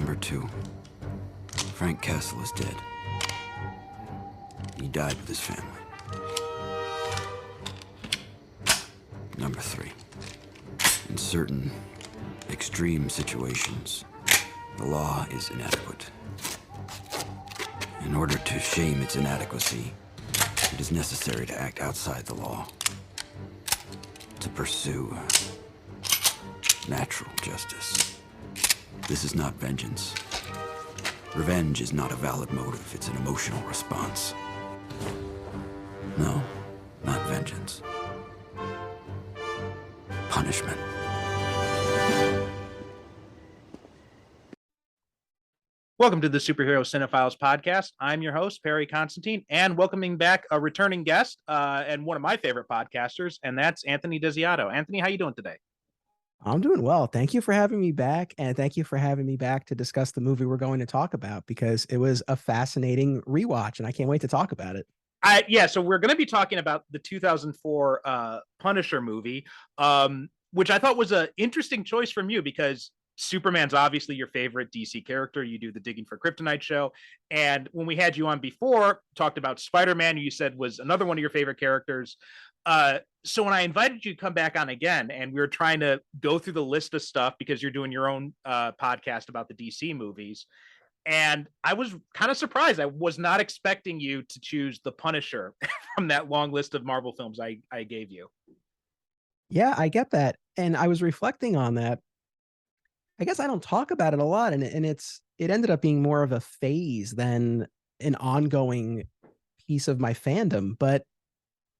Number 2, Frank Castle is dead. He died with his family. Number 3, in certain extreme situations, the law is inadequate. In order to shame its inadequacy, it is necessary to act outside the law, to pursue natural justice. This is not vengeance. Revenge is not a valid motive, it's an emotional response. No, not vengeance. Punishment. Welcome to the Superhero Cinephiles podcast. I'm your host, Perry Constantine, and welcoming back a returning guest and one of my favorite podcasters, and that's Anthony Desiato. Anthony, how you doing today? I'm doing well. Thank you for having me back, and thank you for having me back to discuss the movie we're going to talk about, because it was a fascinating rewatch, and I can't wait to talk about it. So we're going to be talking about the 2004 Punisher movie, which I thought was an interesting choice from you because Superman's obviously your favorite DC character. You do the Digging For Kryptonite show. And when we had you on before, talked about Spider-Man, who you said was another one of your favorite characters. So when I invited you to come back on again, and we were trying to go through the list of stuff because you're doing your own podcast about the DC movies, and I was kind of surprised. I was not expecting you to choose The Punisher from that long list of Marvel films I gave you. Yeah, I get that. And I was reflecting on that. I guess I don't talk about it a lot, and it ended up being more of a phase than an ongoing piece of my fandom. But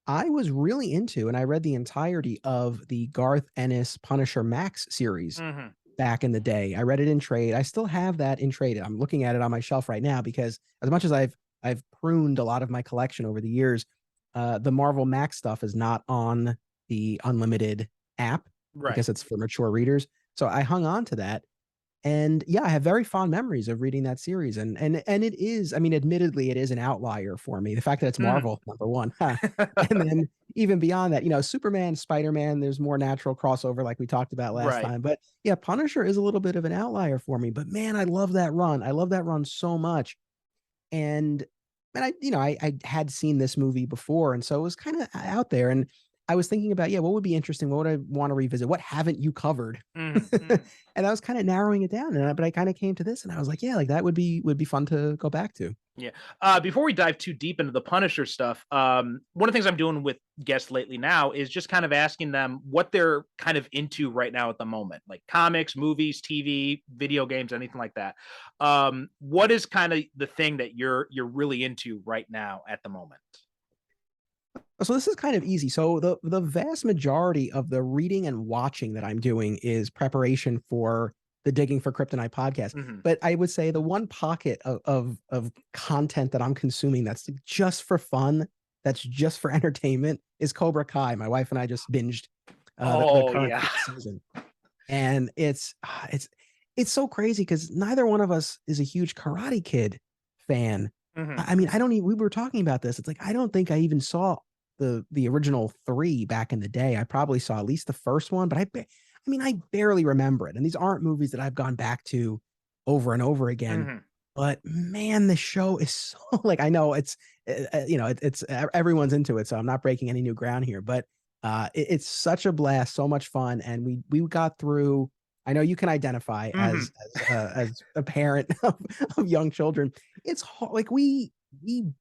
I was really into, and I read the entirety of the Garth Ennis Punisher Max series back in the day. I read it in trade. I still have that in trade. I'm looking at it on my shelf right now because as much as I've pruned a lot of my collection over the years, the Marvel Max stuff is not on the Unlimited app because it's for mature readers. So I hung on to that. And yeah, I have very fond memories of reading that series. And it is, I mean, admittedly, it is an outlier for me. The fact that it's Marvel, number one. And then even beyond that, Superman, Spider-Man, there's more natural crossover like we talked about last time. But yeah, Punisher is a little bit of an outlier for me. But man, I love that run. I love that run so much. And I had seen this movie before. And so it was kind of out there. And I was thinking about, what would be interesting? What would I want to revisit? What haven't you covered? And I was kind of narrowing it down, but I kind of came to this, and I was like, like that would be fun to go back to. Yeah. Before we dive too deep into the Punisher stuff, one of the things I'm doing with guests lately now is just kind of asking them what they're kind of into right now at the moment, like comics, movies, TV, video games, anything like that. What is kind of the thing that you're really into right now at the moment? So this is kind of easy. So the vast majority of the reading and watching that I'm doing is preparation for the Digging For Kryptonite podcast. But I would say the one pocket of content that I'm consuming that's just for fun, that's just for entertainment, is Cobra Kai. My wife and I just binged the current season. And it's so crazy because neither one of us is a huge Karate Kid fan. I mean, we were talking about this. It's like, I don't think I even saw the original 3 back in the day. I probably saw at least the first one, but I barely remember it. And these aren't movies that I've gone back to over and over again. But man, the show is so I know it's everyone's into it, so I'm not breaking any new ground here, but it's such a blast, so much fun. And we got through. I know you can identify as a parent of young children. It's like we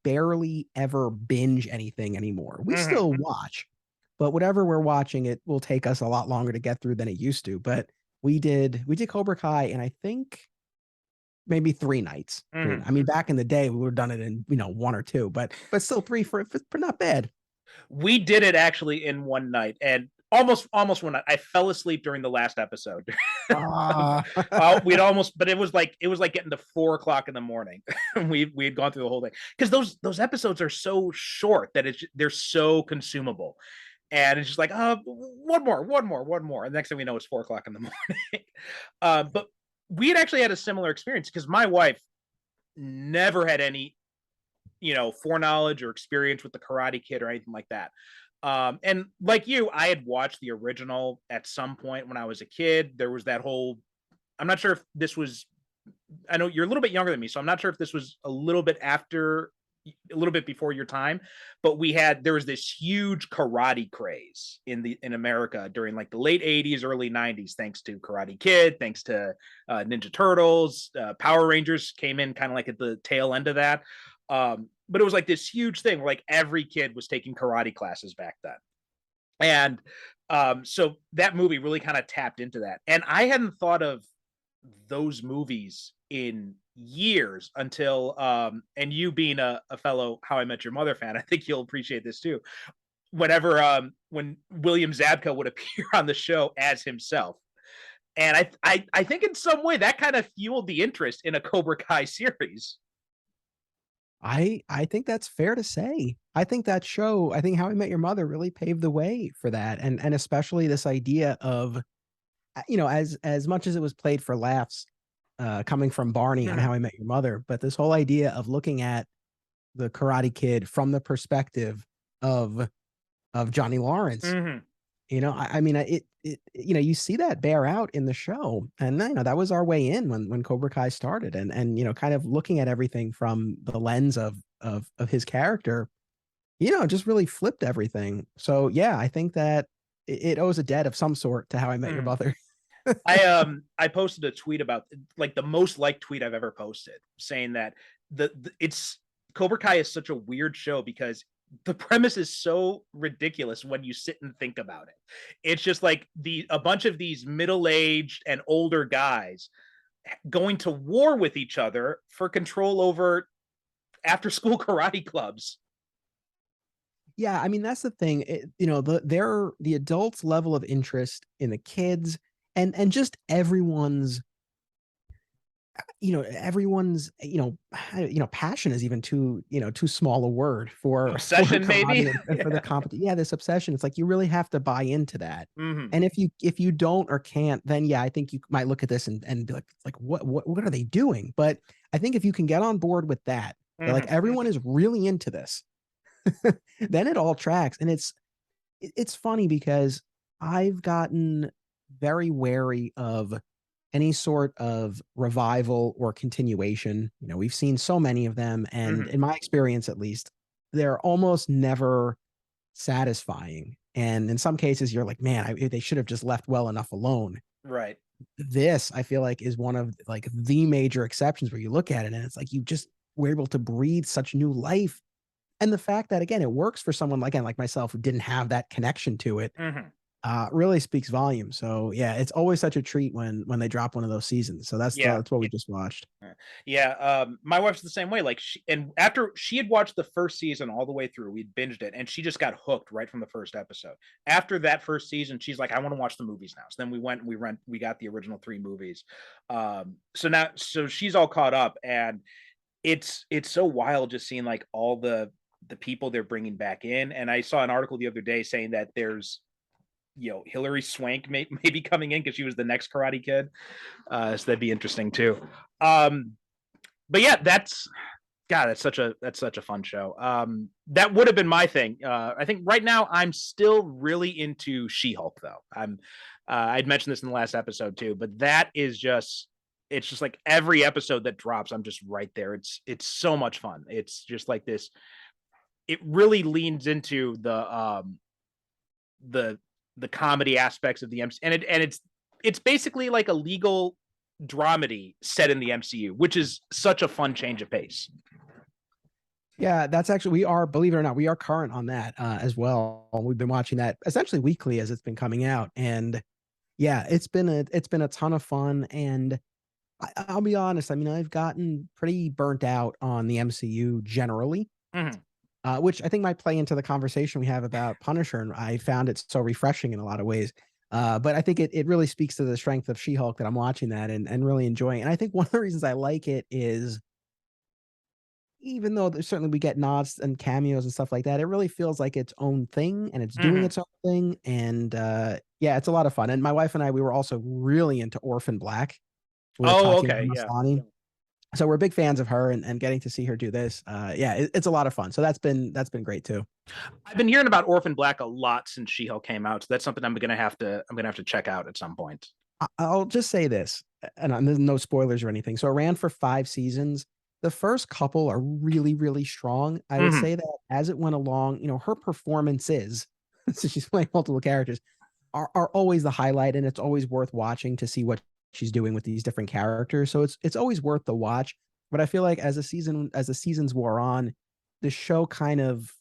barely ever binge anything anymore. We still watch, but whatever we're watching, it will take us a lot longer to get through than it used to. But we did Cobra Kai, and I think maybe 3 nights. I mean, back in the day, we would have done it in 1 or 2, but still 3 for not bad. We did it actually in one night, and almost one night. I fell asleep during the last episode. We'd almost, but it was like getting to 4 o'clock in the morning. we had gone through the whole thing because those episodes are so short that they're so consumable, and it's just like one more. And the next thing we know, it's 4 o'clock in the morning. But we had actually had a similar experience because my wife never had any foreknowledge or experience with the Karate Kid or anything like that. And like you, I had watched the original at some point when I was a kid. There was that whole, I'm not sure if this was I know you're a little bit younger than me, so I'm not sure if this was a little bit before your time, but there was this huge karate craze in America during like the late 80s, early 90s, thanks to Karate Kid, thanks to Ninja Turtles. Power Rangers came in kind of like at the tail end of that. But it was like this huge thing where like every kid was taking karate classes back then. And so that movie really kind of tapped into that. And I hadn't thought of those movies in years until and you being a fellow How I Met Your Mother fan, I think you'll appreciate this too. Whenever when William Zabka would appear on the show as himself. And I think in some way that kind of fueled the interest in a Cobra Kai series. I think that's fair to say. I think that show, I think How I Met Your Mother really paved the way for that. And especially this idea of, you know, as much as it was played for laughs, coming from Barney on How I Met Your Mother, but this whole idea of looking at the Karate Kid from the perspective of Johnny Lawrence. You know, I mean, it you know, you see that bear out in the show, and you know that was our way in when Cobra Kai started, and you know, kind of looking at everything from the lens of his character, you know, just really flipped everything. So yeah, I think that it owes a debt of some sort to How I Met Your Mother. I posted a tweet about like the most liked tweet I've ever posted, saying that it's Cobra Kai is such a weird show because the premise is so ridiculous when you sit and think about it. It's just like a bunch of these middle-aged and older guys going to war with each other for control over after-school karate clubs. Yeah, I mean that's the thing. You know, the adults' level of interest in the kids and just everyone's passion is even too small a word for obsession, maybe, and for the competition. Yeah, this obsession. It's like you really have to buy into that. And if you don't or can't, then yeah, I think you might look at this and be like what are they doing? But I think if you can get on board with that, like everyone is really into this, then it all tracks. And it's funny because I've gotten very wary of any sort of revival or continuation. You know, we've seen so many of them, and in my experience, at least, they're almost never satisfying. And in some cases, you're like, man, they should have just left well enough alone. Right. This, I feel like, is one of like the major exceptions where you look at it and it's like you just were able to breathe such new life. And the fact that, again, it works for someone like myself who didn't have that connection to it, really speaks volumes. So yeah, it's always such a treat when they drop one of those seasons. So that's what we just watched. Yeah, my wife's the same way. Like after she had watched the first season all the way through, we'd binged it, and she just got hooked right from the first episode. After that first season, she's like, I want to watch the movies now. So then we got the original 3 movies. So she's all caught up, and it's so wild just seeing like all the people they're bringing back in. And I saw an article the other day saying that there's, you know, Hilary Swank may be coming in because she was the next Karate Kid. So that'd be interesting too. But yeah, that's such a fun show. That would have been my thing. I think right now I'm still really into She-Hulk though. I'd mentioned this in the last episode too, but that is it's just like every episode that drops, I'm just right there. It's so much fun. It's just like this. It really leans into the comedy aspects of the MC, and it's basically like a legal dramedy set in the MCU, which is such a fun change of pace. Yeah, that's actually, believe it or not, we are current on that as well. We've been watching that essentially weekly as it's been coming out, and yeah, it's been a ton of fun. And I'll be honest, I mean, I've gotten pretty burnt out on the MCU generally. Which I think might play into the conversation we have about Punisher, and I found it so refreshing in a lot of ways. But I think it really speaks to the strength of She-Hulk that I'm watching that and really enjoying. And I think one of the reasons I like it is, even though certainly we get nods and cameos and stuff like that, it really feels like its own thing, and it's doing its own thing. And yeah, it's a lot of fun. And my wife and I, we were also really into Orphan Black. Okay, yeah. So we're big fans of her, and getting to see her do this, it's a lot of fun. So that's been great too. I've been hearing about Orphan Black a lot since She-Hulk came out, so that's something I'm gonna have to check out at some point. I'll just say this: and there's no spoilers or anything. So it ran for 5 seasons. The first couple are really, really strong. I would say that as it went along, her performances, so she's playing multiple characters, are always the highlight, and it's always worth watching to see what she's doing with these different characters. So it's always worth the watch. But I feel like as the seasons wore on, the show kind of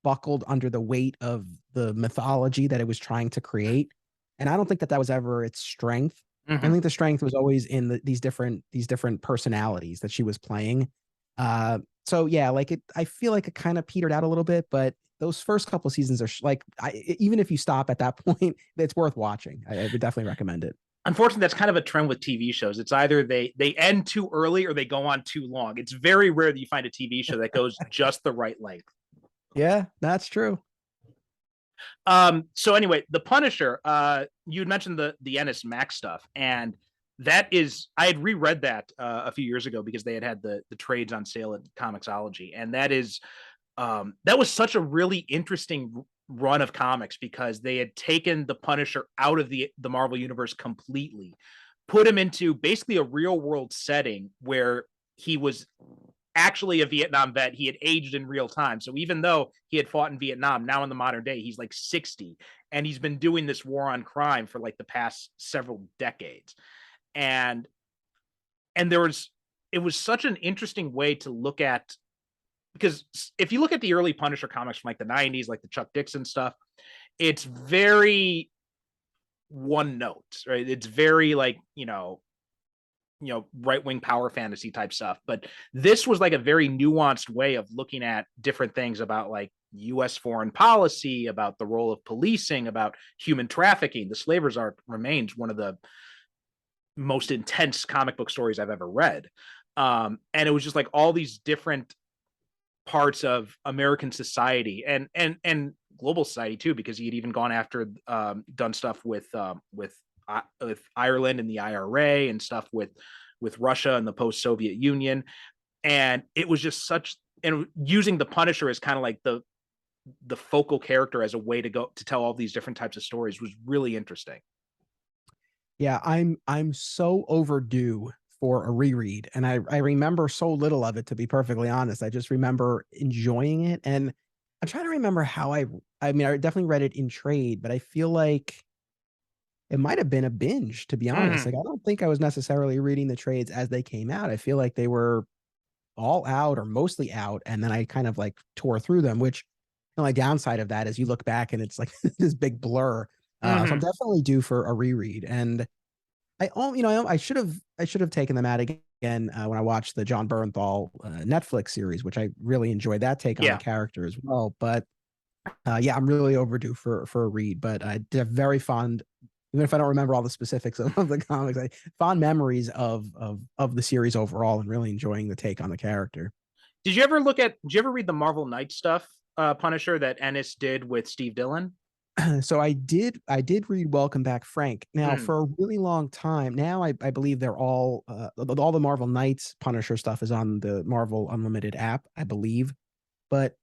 buckled under the weight of the mythology that it was trying to create. And I don't think that was ever its strength. I think the strength was always in these different personalities that she was playing. So yeah, I feel like it kind of petered out a little bit, but those first couple seasons are even if you stop at that point, it's worth watching. I would definitely recommend it. Unfortunately, that's kind of a trend with TV shows. It's either they end too early or they go on too long. It's very rare that you find a TV show that goes just the right length. Yeah, that's true. So anyway, The Punisher, you had mentioned the Ennis Max stuff, and that is, I had reread that a few years ago because they had the trades on sale at Comixology, and that was such a really interesting run of comics because they had taken the Punisher out of the Marvel universe completely, put him into basically a real world setting where he was actually a Vietnam vet. He had aged in real time. So even though he had fought in Vietnam, now in the modern day, he's like 60, and he's been doing this war on crime for like the past several decades. And it was such an interesting way to look at, because if you look at the early Punisher comics from like the 90s, like the Chuck Dixon stuff, it's very one note, right? It's very like, right-wing power fantasy type stuff. But this was like a very nuanced way of looking at different things about like US foreign policy, about the role of policing, about human trafficking. The Slaver's Art remains one of the most intense comic book stories I've ever read. And it was just like all these different parts of American society and global society too, because he had even gone after done stuff with Ireland and the IRA and stuff with Russia and the post-Soviet Union. And it was just and using the Punisher as kind of like the focal character as a way to go to tell all these different types of stories was really interesting. Yeah, I'm so overdue for a reread, and I remember so little of it, to be perfectly honest. I just remember enjoying it, and I'm trying to remember how I mean, I definitely read it in trade, but I feel like it might have been a binge, to be honest. Like, I don't think I was necessarily reading the trades as they came out. I feel like they were all out or mostly out, and then I kind of like tore through them, which the only downside of that is you look back and it's like this big blur. So I'm definitely due for a reread. And I should have taken them out again when I watched the John Bernthal Netflix series, which I really enjoyed that take on the character as well. But yeah, I'm really overdue for a read. But I did have very fond, even if I don't remember all the specifics of the comics, fond memories of the series overall, and really enjoying the take on the character. Did you ever read the Marvel Knight stuff, Punisher, that Ennis did with Steve Dillon? So I did read Welcome Back, Frank. Now for a really long time now, I believe they're all the Marvel Knights Punisher stuff is on the Marvel Unlimited app, I believe. But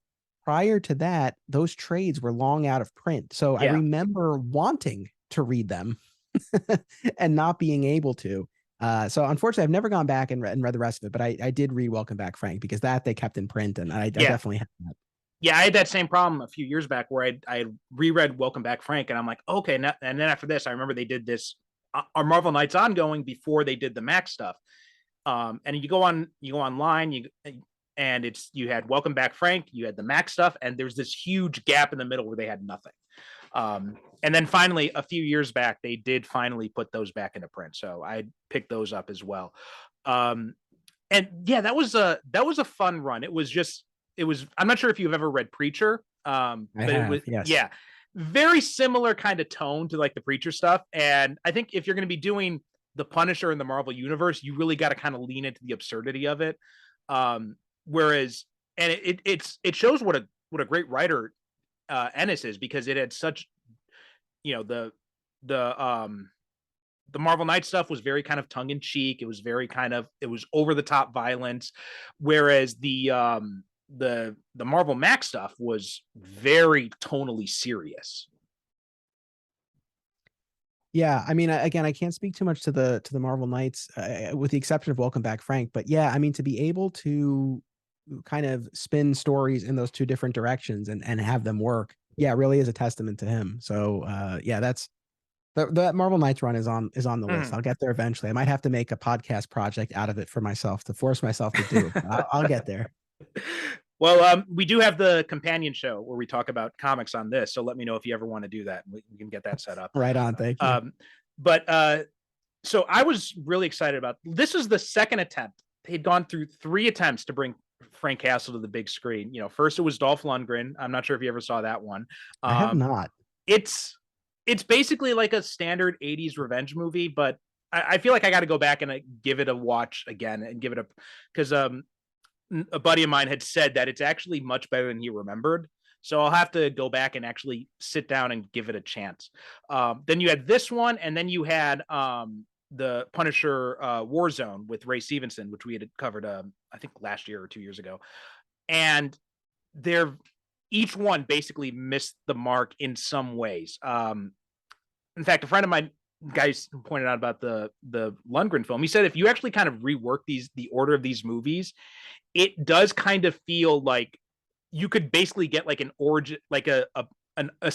prior to that, those trades were long out of print. So I remember wanting to read them and not being able to. So unfortunately, I've never gone back and read the rest of it. But I did read Welcome Back, Frank, because that they kept in print, and I definitely had that. Yeah, I had that same problem a few years back where I reread Welcome Back, Frank, and I'm like, okay. And then after this, I remember they did this our Marvel Knights ongoing before they did the Max stuff. And you go online, and you had Welcome Back, Frank, you had the Max stuff, and there's this huge gap in the middle where they had nothing. And then finally, a few years back, they did finally put those back into print, so I picked those up as well. And yeah, that was a fun run. I'm not sure if you've ever read Preacher. Yes. Yeah, very similar kind of tone to like the Preacher stuff. And I think if you're going to be doing the Punisher in the Marvel universe, you really got to kind of lean into the absurdity of it. Whereas, and it shows what a great writer Ennis is, because it had such, the Marvel Knight stuff was very kind of tongue in cheek. It was over the top violence, whereas the Marvel Max stuff was very tonally serious. Yeah, I mean, again, I can't speak too much to the Marvel Knights, with the exception of Welcome Back, Frank. But yeah, I mean, to be able to kind of spin stories in those two different directions and have them work, yeah, really is a testament to him. So yeah, that's that Marvel Knights run is on the list. I'll get there eventually. I might have to make a podcast project out of it for myself to force myself to do it. I'll get there. Well, we do have the companion show where we talk about comics on this. So let me know if you ever want to do that. We can get that set up. Right on. Thank you. But so I was really excited about this. Is the second attempt. They'd gone through 3 attempts to bring Frank Castle to the big screen. You know, first it was Dolph Lundgren. I'm not sure if you ever saw that one. I have not. It's basically like a standard 80s revenge movie, but I feel like I got to go back and give it a watch again and give it because a buddy of mine had said that it's actually much better than he remembered. So I'll have to go back and actually sit down and give it a chance. Then you had this one, and then you had the Punisher Warzone with Ray Stevenson, which we had covered, I think last year or 2 years ago. And each one basically missed the mark in some ways. In fact, a friend of mine, guys, pointed out about the Lundgren film. He said if you actually kind of rework the order of these movies, it does kind of feel like you could basically get like an origin, like a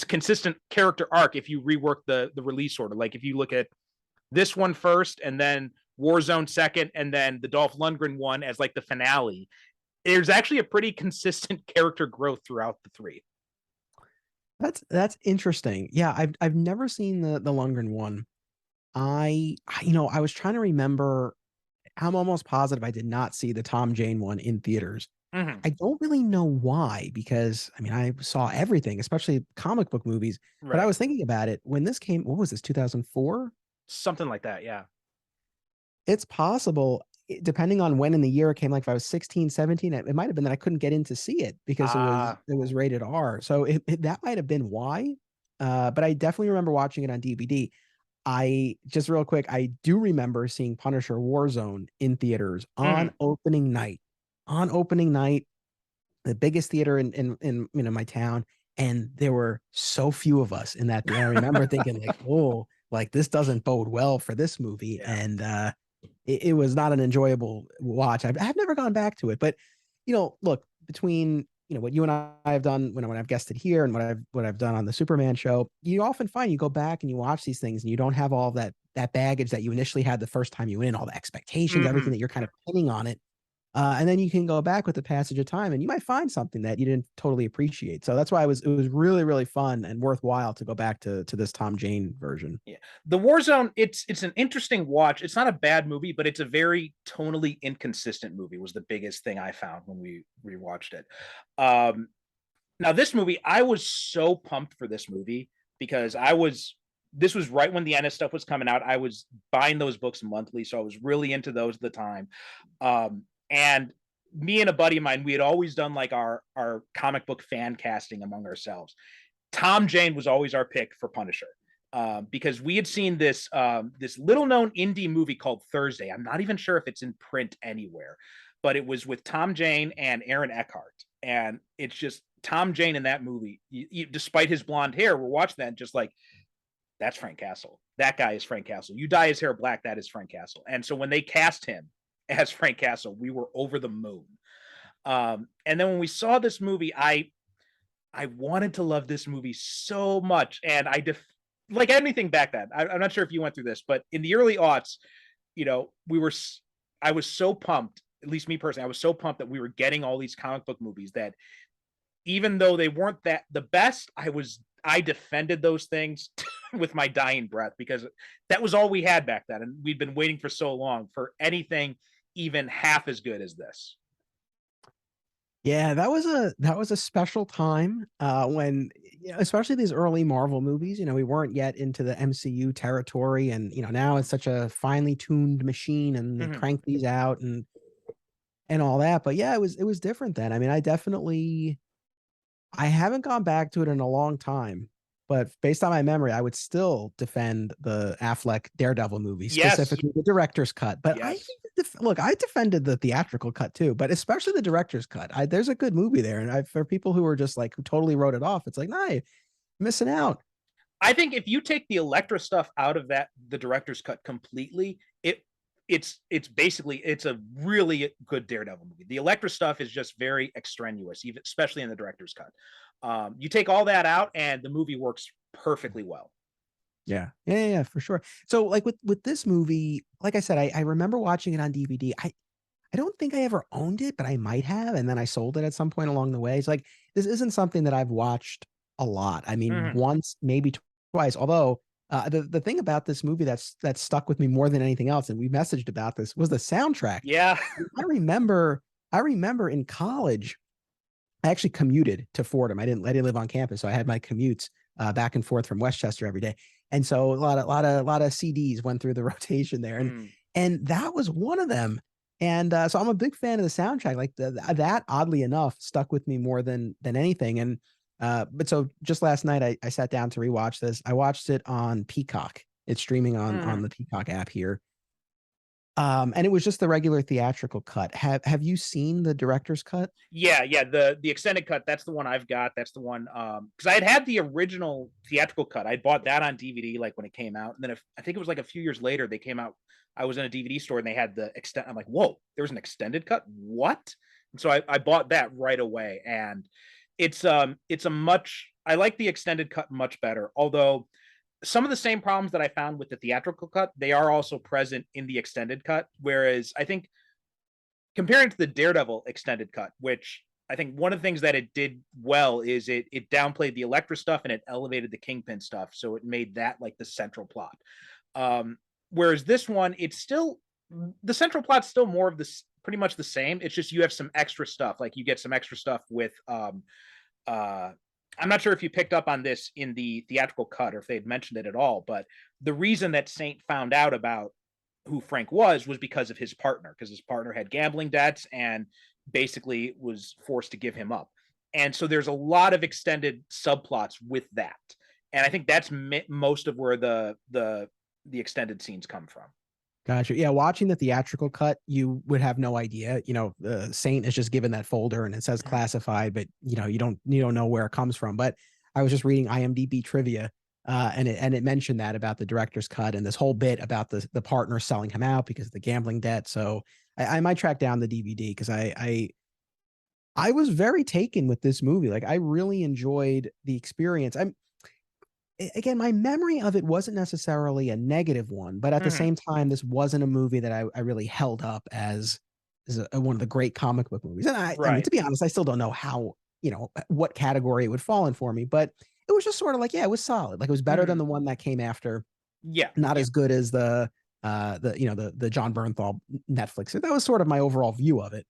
consistent character arc if you rework the release order. Like if you look at this one first and then Warzone second and then the Dolph Lundgren one as like the finale, there's actually a pretty consistent character growth throughout the 3. That's interesting. Yeah, I've never seen the Lundgren one. I was trying to remember. I'm almost positive I did not see the Tom Jane one in theaters. Mm-hmm. I don't really know why, because I mean, I saw everything, especially comic book movies. Right. But I was thinking about it when this came. What was this? 2004? Something like that. Yeah. It's possible, depending on when in the year it came. Like if I was 16, 17, it might have been that I couldn't get in to see it because it was rated R. So that might have been why. But I definitely remember watching it on DVD. Just real quick, I do remember seeing Punisher Warzone in theaters on opening night. On opening night, the biggest theater in my town, and there were so few of us in that theater. I remember thinking like, oh, like this doesn't bode well for this movie. Yeah. And it was not an enjoyable watch. I've never gone back to it, but look, between what you and I have done when I've guested here and what I've done on the Superman show, you often find you go back and you watch these things and you don't have all that baggage that you initially had the first time you went in, all the expectations, everything that you're kind of pinning on it. And then you can go back with the passage of time and you might find something that you didn't totally appreciate. So that's why it was really, really fun and worthwhile to go back to this Tom Jane version. Yeah. The Warzone, it's an interesting watch. It's not a bad movie, but it's a very tonally inconsistent movie was the biggest thing I found when we rewatched it. Now this movie, I was so pumped for this movie because this was right when the Ennis stuff was coming out. I was buying those books monthly. So I was really into those at the time. And me and a buddy of mine, we had always done like our comic book fan casting among ourselves. Tom Jane was always our pick for Punisher because we had seen this little known indie movie called Thursday. I'm not even sure if it's in print anywhere, but it was with Tom Jane and Aaron Eckhart. And it's just Tom Jane in that movie, despite his blonde hair, we're watching that and just like, that's Frank Castle. That guy is Frank Castle. You dye his hair black, that is Frank Castle. And so when they cast him as Frank Castle, we were over the moon. And then when we saw this movie, I wanted to love this movie so much. And like anything back then, I'm not sure if you went through this, but in the early aughts, I was so pumped, at least me personally, I was so pumped that we were getting all these comic book movies that even though they weren't the best, I defended those things with my dying breath because that was all we had back then. And we'd been waiting for so long for anything even half as good as this. Yeah, that was a special time when, especially these early Marvel movies, we weren't yet into the MCU territory, and now it's such a finely tuned machine, and they crank these out and all that. But yeah, it was different then. I mean, I haven't gone back to it in a long time, but based on my memory, I would still defend the Affleck Daredevil movie, specifically the director's cut. But I defended the theatrical cut too, but especially the director's cut. There's a good movie there, and for people who are just like who totally wrote it off, it's like, nah, you're missing out. I think if you take the Elektra stuff out of the director's cut completely, it's basically it's a really good Daredevil movie. The Elektra stuff is just very extraneous, even especially in the director's cut. You take all that out, and the movie works perfectly well. Yeah, for sure. So like with this movie, like I said, I remember watching it on DVD. I don't think I ever owned it, but I might have, and then I sold it at some point along the way. It's like this isn't something that I've watched a lot. I mean, Mhm. once, maybe twice. Although the thing about this movie that's stuck with me more than anything else, and we messaged about this, was the soundtrack. Yeah. I remember in college, I actually commuted to Fordham. I didn't live on campus, so I had my commutes back and forth from Westchester every day, and so a lot of CDs went through the rotation there, Mm. and that was one of them. And so I'm a big fan of the soundtrack. Like that, oddly enough, stuck with me more than anything. And but so just last night, I sat down to rewatch this. I watched it on Peacock. It's streaming on Mhm. the Peacock app here. And it was just the regular theatrical cut. Have you seen the director's cut? Yeah, the extended cut, that's the one I've got. That's the one because I had the original theatrical cut. I bought that on DVD like when it came out. And then I think it was like a few years later they came out. I was in a DVD store and they had the extent. I'm like, whoa, there's an extended cut. What? And so I bought that right away. And it's a much I like the extended cut much better. Although some of the same problems that I found with the theatrical cut, they are also present in the extended cut. Whereas I think comparing to the Daredevil extended cut, which I think one of the things that it did well is it downplayed the Elektra stuff and it elevated the Kingpin stuff, so it made that like the central plot. Whereas this one, it's still the central plot's still more of this pretty much the same. It's just you have some extra stuff, like you get some extra stuff with uh I'm not sure if you picked up on this in the theatrical cut or if they'd mentioned it at all, but the reason that Saint found out about who Frank was because of his partner, because his partner had gambling debts and basically was forced to give him up. And so there's a lot of extended subplots with that. And I think that's most of where the extended scenes come from. Gotcha. Yeah, watching the theatrical cut, you would have no idea. Saint is just given that folder and it says Mhm. classified, but you don't know where it comes from. But I was just reading IMDb trivia, and it mentioned that about the director's cut and this whole bit about the partner selling him out because of the gambling debt. So I might track down the DVD because I was very taken with this movie. Like I really enjoyed the experience. Again, my memory of it wasn't necessarily a negative one, but at the Mhm. same time, this wasn't a movie that I really held up as one of the great comic book movies. And I mean, Right. to be honest, I still don't know how, what category it would fall in for me, but it was just sort of like, yeah, it was solid. Like it was better than Mhm. the one that came after, Yeah. not Yeah. as good as the John Bernthal Netflix. That was sort of my overall view of it.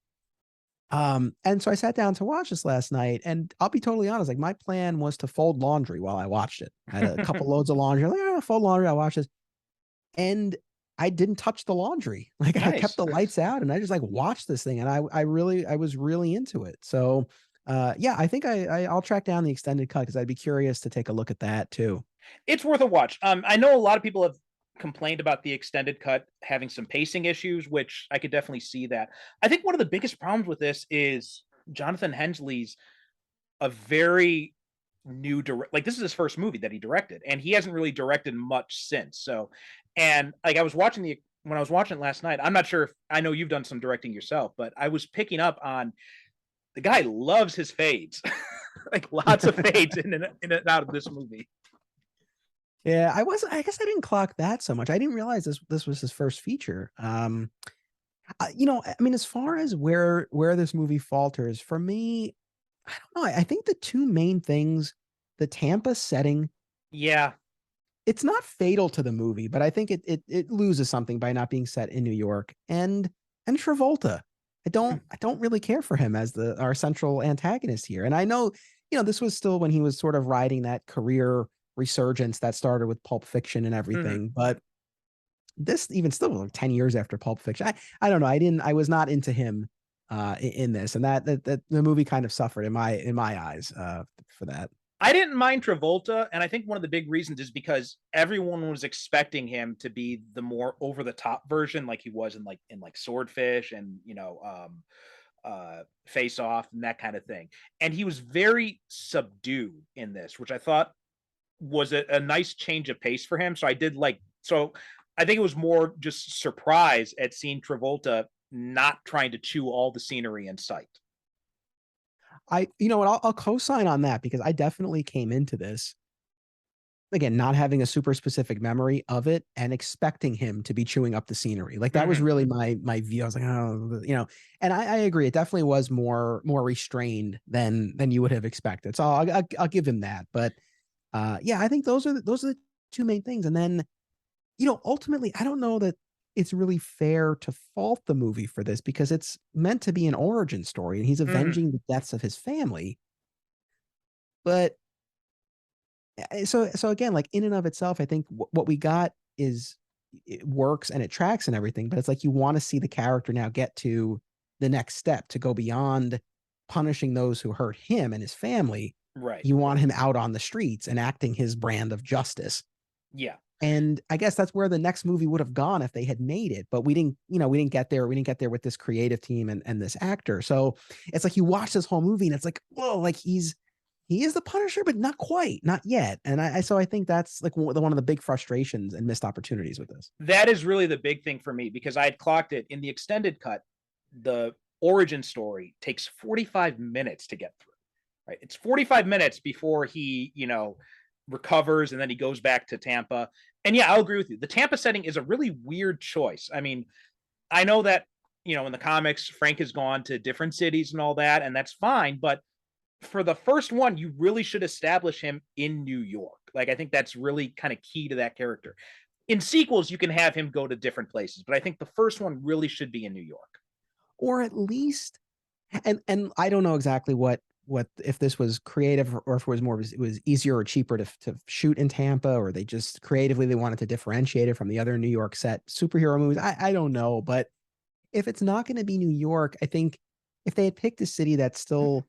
And so I sat down to watch this last night, and I'll be totally honest, like my plan was to fold laundry while I watched it. I had a couple loads of laundry. I'm like, fold laundry, I watch this. And I didn't touch the laundry. Like I kept Nice. the lights out and I just like watched this thing and I was really into it. So yeah, I think I'll track down the extended cut because I'd be curious to take a look at that too. It's worth a watch. I know a lot of people have complained about the extended cut having some pacing issues, which I could definitely see that. I think one of the biggest problems with this is Jonathan Hensley's a very new like this is his first movie that he directed, and he hasn't really directed much since. So, and like I was watching the when I was watching it last night, I'm not sure if I know you've done some directing yourself, but I was picking up on the guy loves his fades, like lots of fades in and out of this movie. Yeah, I guess I didn't clock that so much. I didn't realize this was his first feature. I mean, as far as where this movie falters, for me, I don't know. I think the two main things, the Tampa setting, Yeah. it's not fatal to the movie, but I think it loses something by not being set in New York. And Travolta. I don't really care for him as our central antagonist here. And I know, this was still when he was sort of riding that career resurgence that started with Pulp Fiction and Mhm. everything, but this even still like 10 years after Pulp Fiction. I don't know. I was not into him in this, and that the movie kind of suffered in my eyes for that. I didn't mind Travolta, and I think one of the big reasons is because everyone was expecting him to be the more over the top version, like he was in Swordfish and Face Off and that kind of thing. And he was very subdued in this, which I thought was a nice change of pace for him. So I did like, so I think it was more just surprise at seeing Travolta not trying to chew all the scenery in sight. You know what, I'll co-sign on that because I definitely came into this again not having a super specific memory of it and expecting him to be chewing up the scenery. Like that was really my view. I was like, oh, you know, and I agree. It definitely was more restrained than you would have expected. So I'll give him that. But yeah, I think those are the two main things. And then, you know, ultimately, I don't know that it's really fair to fault the movie for this because it's meant to be an origin story and he's avenging the deaths of his family. But so again, like in and of itself, I think what we got is it works and it tracks and everything, but it's like you want to see the character now get to the next step to go beyond punishing those who hurt him and his family. Right. You want him out on the streets and acting his brand of justice. Yeah. And I guess that's where the next movie would have gone if they had made it, but we didn't, you know, we didn't get there. We didn't get there with this creative team and this actor. So it's like you watch this whole movie and it's like, whoa, like he is the Punisher, but not quite, not yet. And so I think that's like one of the big frustrations and missed opportunities with this. That is really the big thing for me because I had clocked it in the extended cut. The origin story takes 45 minutes to get through, right? It's 45 minutes before he, you know, recovers and then he goes back to Tampa. And yeah, I'll agree with you. The Tampa setting is a really weird choice. I mean, I know that, you know, in the comics, Frank has gone to different cities and all that, and that's fine. But for the first one, you really should establish him in New York. Like, I think that's really kind of key to that character. In sequels, you can have him go to different places, but I think the first one really should be in New York. Or at least, and I don't know exactly what if this was creative or if it was easier or cheaper to shoot in Tampa, or they just creatively they wanted to differentiate it from the other New York set superhero movies. I don't know, but if it's not going to be New York, I think if they had picked a city that still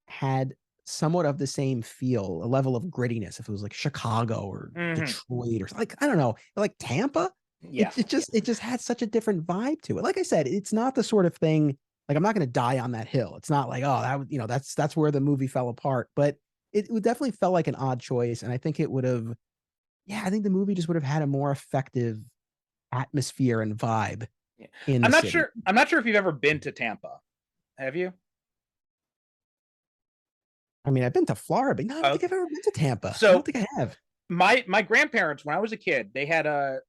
had somewhat of the same feel, a level of grittiness, if it was like Chicago or Detroit or like I don't know, like Tampa, Yeah. it just had such a different vibe to it. Like I said, it's not the sort of thing like I'm not going to die on that hill. It's not like, oh, that you know, that's where the movie fell apart, but it would definitely felt like an odd choice. And I think it would have, yeah, I think the movie just would have had a more effective atmosphere and vibe in the city. I'm not sure if you've ever been to Tampa. Have you? I mean, I've been to Florida, but no, I don't think I've ever been to Tampa. So I don't think I have. My grandparents, when I was a kid, they had a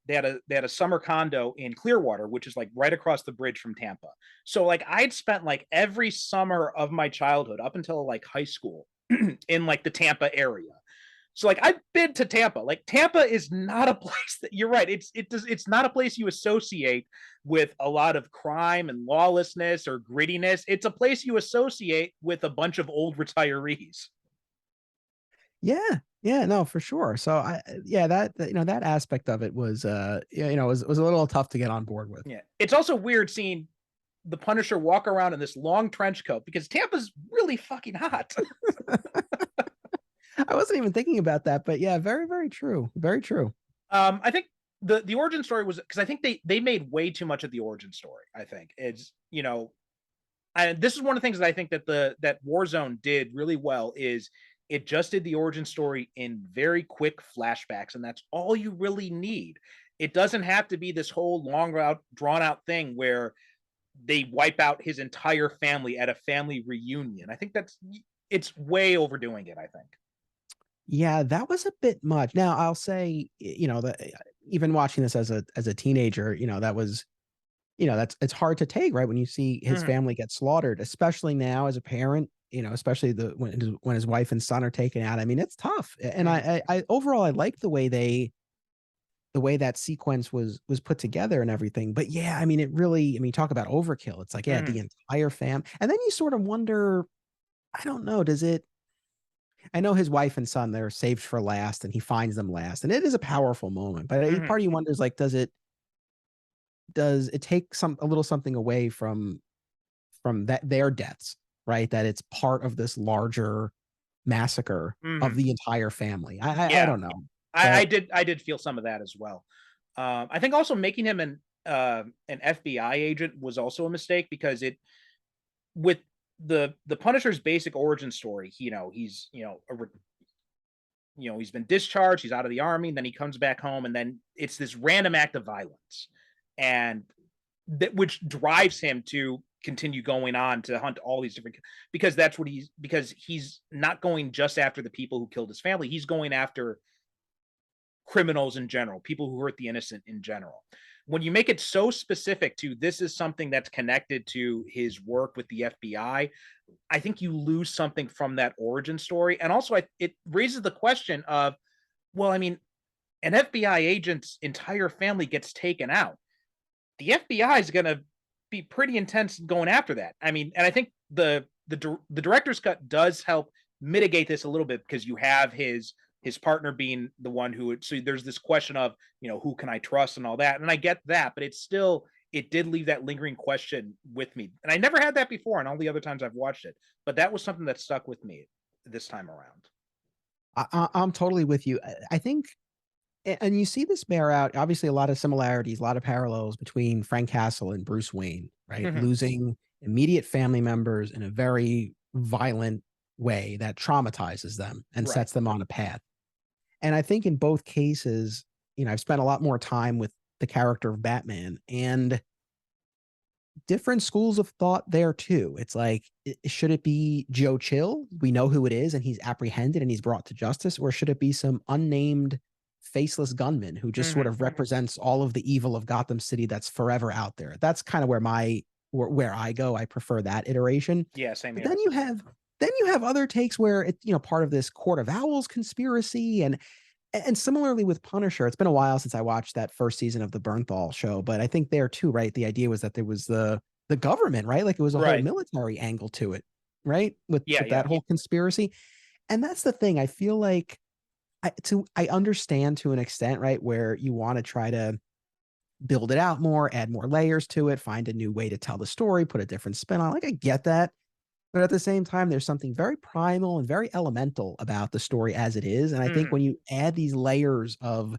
summer condo in Clearwater, which is like right across the bridge from Tampa. So like I'd spent like every summer of my childhood up until like high school in like the Tampa area. So like I've been to Tampa. Like Tampa is not a place that you're right. It's not a place you associate with a lot of crime and lawlessness or grittiness. It's a place you associate with a bunch of old retirees. Yeah. Yeah, no, for sure. So yeah, that you know, that aspect of it was you know, was a little tough to get on board with. Yeah. It's also weird seeing the Punisher walk around in this long trench coat because Tampa's really fucking hot. I wasn't even thinking about that, but yeah, very, very true. Very true. I think the origin story was because I think they made way too much of the origin story. I think it's, you know, and this is one of the things that I think that that Warzone did really well is it just did the origin story in very quick flashbacks, and that's all you really need. It doesn't have to be this whole drawn out thing where they wipe out his entire family at a family reunion. I think it's way overdoing it, I think. Yeah, that was a bit much. Now, I'll say, you know, that even watching this as a teenager, you know, that was, you know, it's hard to take, right? When you see his family get slaughtered, especially now as a parent, you know, especially when his wife and son are taken out. I mean, it's tough. And I overall I like the way that sequence was put together and everything. But yeah, I mean, it really, I mean, talk about overkill. It's like, yeah, the entire fam. And then you sort of wonder, I don't know, I know his wife and son, they're saved for last and he finds them last. And it is a powerful moment, but part of you wonders, like, does it take a little something away from their deaths, right? That it's part of this larger massacre of the entire family. I don't know. I did feel some of that as well. I think also making him an FBI agent was also a mistake because with the Punisher's basic origin story, you know, he's, you know, he's been discharged, he's out of the army, and then he comes back home, and then it's this random act of violence, and which drives him to continue going on to hunt all these different, because he's not going just after the people who killed his family, he's going after criminals in general, people who hurt the innocent in general. When you make it so specific to this is something that's connected to his work with the FBI, I think you lose something from that origin story. And also it raises the question of, well, I mean, an FBI agent's entire family gets taken out. The FBI is going to be pretty intense going after that. I mean, and I think the director's cut does help mitigate this a little bit, because you have his partner being the one who, so there's this question of, who can I trust and all that. And I get that, but it did leave that lingering question with me. And I never had that before and all the other times I've watched it, but that was something that stuck with me this time around. I'm totally with you. I think, and you see this bear out, obviously a lot of similarities, a lot of parallels between Frank Castle and Bruce Wayne, right? Mm-hmm. Losing immediate family members in a very violent way that traumatizes them and sets them on a path. And I think in both cases, I've spent a lot more time with the character of Batman, and different schools of thought there too. It's like, should it be Joe Chill? We know who it is and he's apprehended and he's brought to justice, or should it be some unnamed faceless gunman who just sort of represents all of the evil of Gotham City that's forever out there? That's kind of where I go. I prefer that iteration. Yeah, same here. But then you have other takes where it's, part of this Court of Owls conspiracy, and similarly with Punisher. It's been a while since I watched that first season of the Bernthal show, but I think there too, right? The idea was that there was the government, right? Like it was a whole military angle to it, right? With that whole conspiracy. And that's the thing. I feel like I understand to an extent, right? Where you want to try to build it out more, add more layers to it, find a new way to tell the story, put a different spin on it. Like I get that. But at the same time, there's something very primal and very elemental about the story as it is. And I think when you add these layers of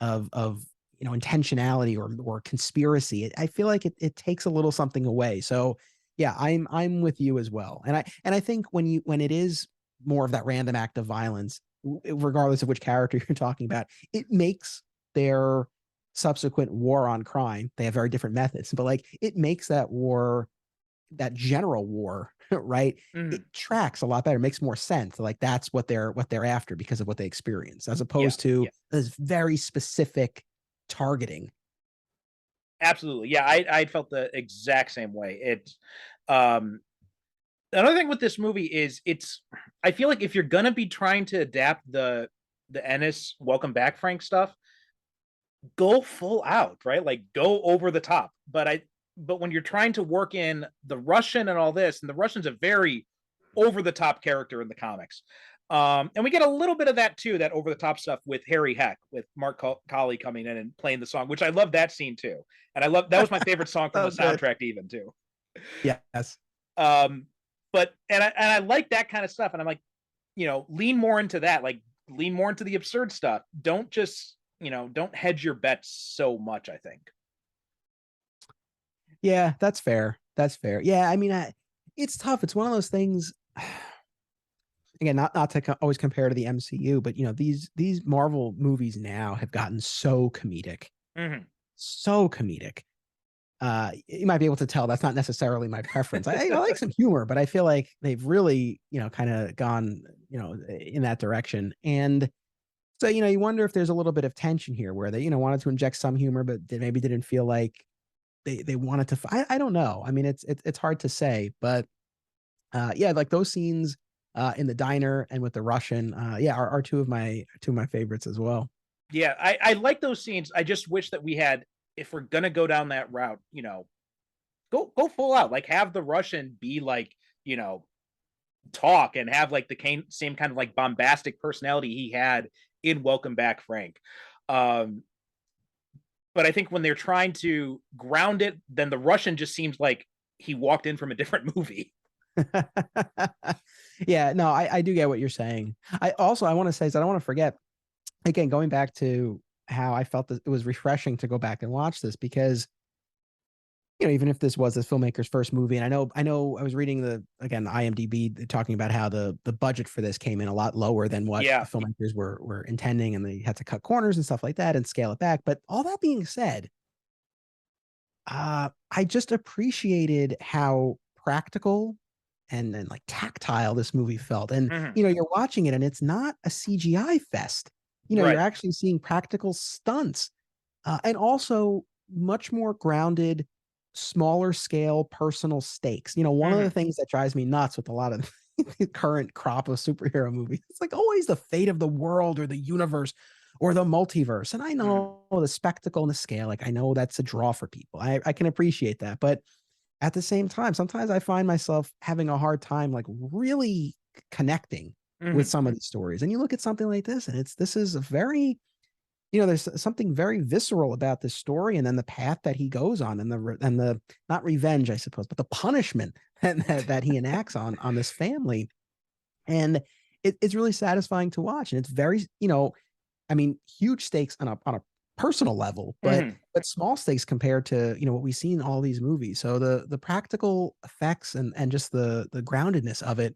intentionality or conspiracy, I feel like it takes a little something away. So yeah, I'm with you as well. And I think when it is more of that random act of violence, regardless of which character you're talking about, it makes their subsequent war on crime. They have very different methods, but like it makes that war, that general war, right? It tracks a lot better, makes more sense. Like that's what they're after because of what they experience, as opposed to this very specific targeting. Absolutely. Yeah, I felt the exact same way. It's another thing with this movie is I feel like if you're gonna be trying to adapt the Ennis Welcome Back Frank stuff, go full out, right? Like go over the top. But when you're trying to work in the Russian and all this, and the Russian's a very over the top character in the comics. And we get a little bit of that too, that over the top stuff with Harry Heck, with Mark Colley coming in and playing the song, which I love that scene too. And that was my favorite song from the soundtrack even too. Yes. But I like that kind of stuff. And I'm like, lean more into that, like lean more into the absurd stuff. Don't just, don't hedge your bets so much, I think. Yeah, that's fair. That's fair. Yeah, I mean, it's tough. It's one of those things. Again, not to always compare to the MCU, but these Marvel movies now have gotten so comedic, so comedic. You might be able to tell that's not necessarily my preference. I like some humor, but I feel like they've really, kind of gone, in that direction. And so, you wonder if there's a little bit of tension here where they, wanted to inject some humor, but they maybe didn't feel like they wanted to. I don't know. I mean, it's hard to say, but yeah, like those scenes in the diner and with the Russian, are two of my favorites as well. Yeah, I like those scenes. I just wish that we had, if we're gonna go down that route, go full out. Like have the Russian be like, talk and have like the same kind of like bombastic personality he had in Welcome Back Frank. But I think when they're trying to ground it, then the Russian just seems like he walked in from a different movie. Yeah, no, I do get what you're saying. I want to say is I don't want to forget, again, going back to how I felt that it was refreshing to go back and watch this, because even if this was this filmmaker's first movie, and I know I was reading the IMDb talking about how the budget for this came in a lot lower than what Yeah. the filmmakers were intending, and they had to cut corners and stuff like that and scale it back. But all that being said, I just appreciated how practical and like tactile this movie felt. And you're watching it and it's not a CGI fest. You're actually seeing practical stunts, and also much more grounded, smaller scale personal stakes. One of the things that drives me nuts with a lot of the current crop of superhero movies, it's like always the fate of the world or the universe or the multiverse. And I know the spectacle and the scale, like I know that's a draw for people. I can appreciate that. But at the same time, sometimes I find myself having a hard time like really connecting with some of these stories. And you look at something like this, and this is a very, there's something very visceral about this story, and then the path that he goes on, and the not revenge, I suppose, but the punishment that he enacts on this family. And it's really satisfying to watch. And it's very, huge stakes on a personal level, but small stakes compared to what we see in all these movies. So the practical effects and just the groundedness of it,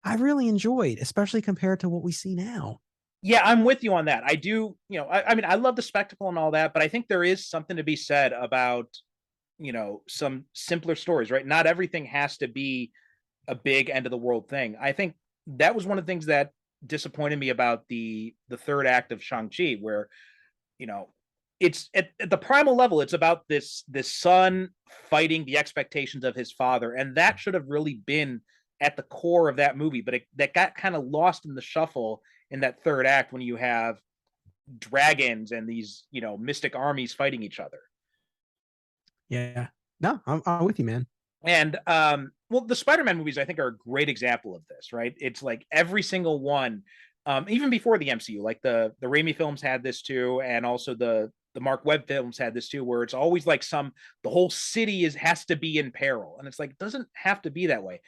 I really enjoyed, especially compared to what we see now. Yeah, I'm with you on that. I do, I mean, I love the spectacle and all that, but I think there is something to be said about, some simpler stories, right? Not everything has to be a big end of the world thing. I think that was one of the things that disappointed me about the third act of Shang-Chi, where, it's at the primal level, it's about this son fighting the expectations of his father, and that should have really been at the core of that movie, but that got kind of lost in the shuffle in that third act when you have dragons and these, mystic armies fighting each other. Yeah. No, I'm with you, man. And well, the Spider-Man movies I think are a great example of this, right? It's like every single one, even before the MCU, like the Raimi films had this too, and also the Mark Webb films had this too, where it's always like the whole city has to be in peril, and it's like it doesn't have to be that way.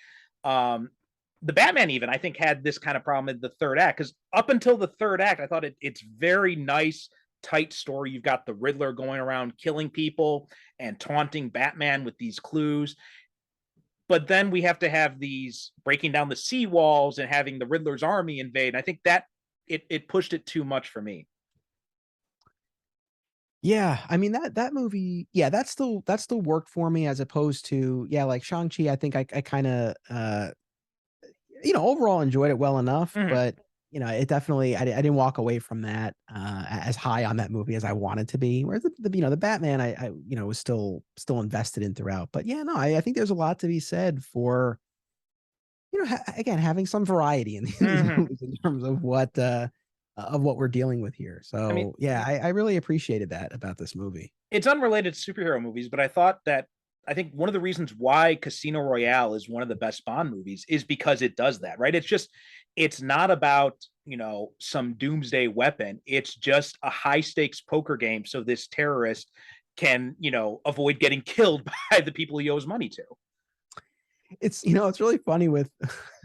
The Batman even I think had this kind of problem in the third act, because up until the third act, I thought it's very nice, tight story. You've got the Riddler going around killing people and taunting Batman with these clues. But then we have to have these breaking down the seawalls and having the Riddler's army invade. I think that it pushed it too much for me. Yeah, I mean that movie, yeah, that still worked for me, as opposed to, yeah, like Shang-Chi, I think I kind of overall enjoyed it well enough, but it definitely, I didn't walk away from that as high on that movie as I wanted to be. Whereas the Batman, I was still invested in throughout. But yeah, no, I think there's a lot to be said for again having some variety in these movies in terms of what we're dealing with here. So I mean, yeah, I really appreciated that about this movie. It's unrelated to superhero movies, but I think one of the reasons why Casino Royale is one of the best Bond movies is because it does that, right? It's not about, some doomsday weapon. It's just a high stakes poker game. So this terrorist can, avoid getting killed by the people he owes money to. It's, it's really funny with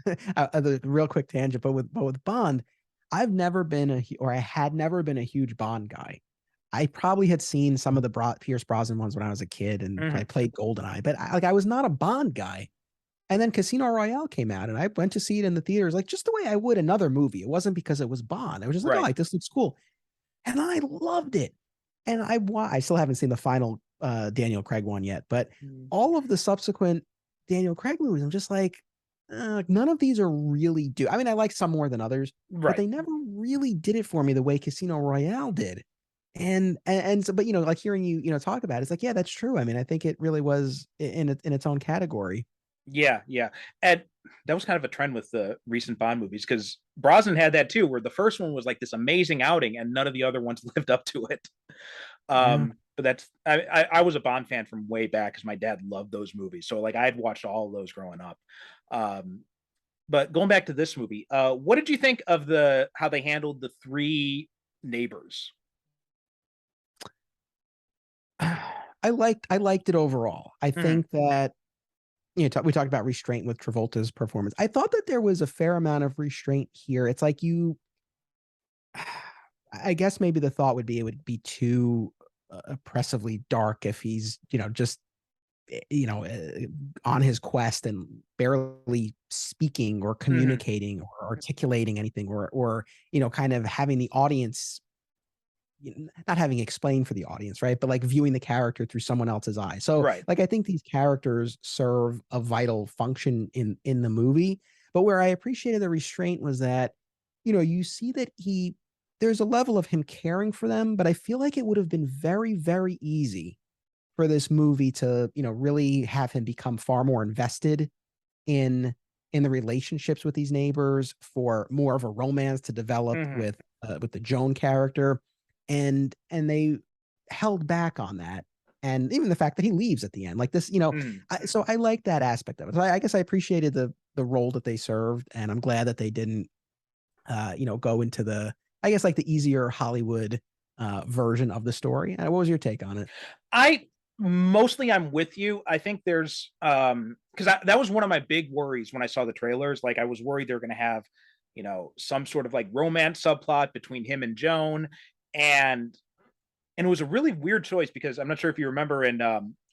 the real quick tangent, but with Bond, I had never been a huge Bond guy. I probably had seen some of the Pierce Brosnan ones when I was a kid, and I played GoldenEye, but I was not a Bond guy. And then Casino Royale came out, and I went to see it in the theaters, like just the way I would another movie. It wasn't because it was Bond. I was just like, oh, like this looks cool, and I loved it. And I still haven't seen the final Daniel Craig one yet, but all of the subsequent Daniel Craig movies, I'm just like, none of these are really I mean, I like some more than others, but they never really did it for me the way Casino Royale did. And so, but like hearing you talk about it, it's like, yeah, that's true. I mean, I think it really was in its own category. Yeah, and that was kind of a trend with the recent Bond movies, because Brosnan had that too, where the first one was like this amazing outing, and none of the other ones lived up to it. But I was a Bond fan from way back because my dad loved those movies, so like I had watched all of those growing up. But going back to this movie, what did you think of how they handled the three neighbors? I liked it overall. I think that we talked about restraint with Travolta's performance. I thought that there was a fair amount of restraint here. It's like I guess maybe the thought would be it would be too oppressively dark if he's just on his quest and barely speaking or communicating or articulating anything, or kind of having the audience, not having explained for the audience, right? But like viewing the character through someone else's eyes. So Right. like I think these characters serve a vital function in the movie. But where I appreciated the restraint was that, you see that there's a level of him caring for them, but I feel like it would have been very, very easy for this movie to, really have him become far more invested in the relationships with these neighbors, for more of a romance to develop with the Joan character. And they held back on that. And even the fact that he leaves at the end, like this, so I like that aspect of it. I guess I appreciated the role that they served, and I'm glad that they didn't, go into the, I guess, like the easier Hollywood version of the story. What was your take on it? I'm with you. I think there's because that was one of my big worries when I saw the trailers. Like I was worried they were going to have, some sort of like romance subplot between him and Joan, and it was a really weird choice because I'm not sure if you remember in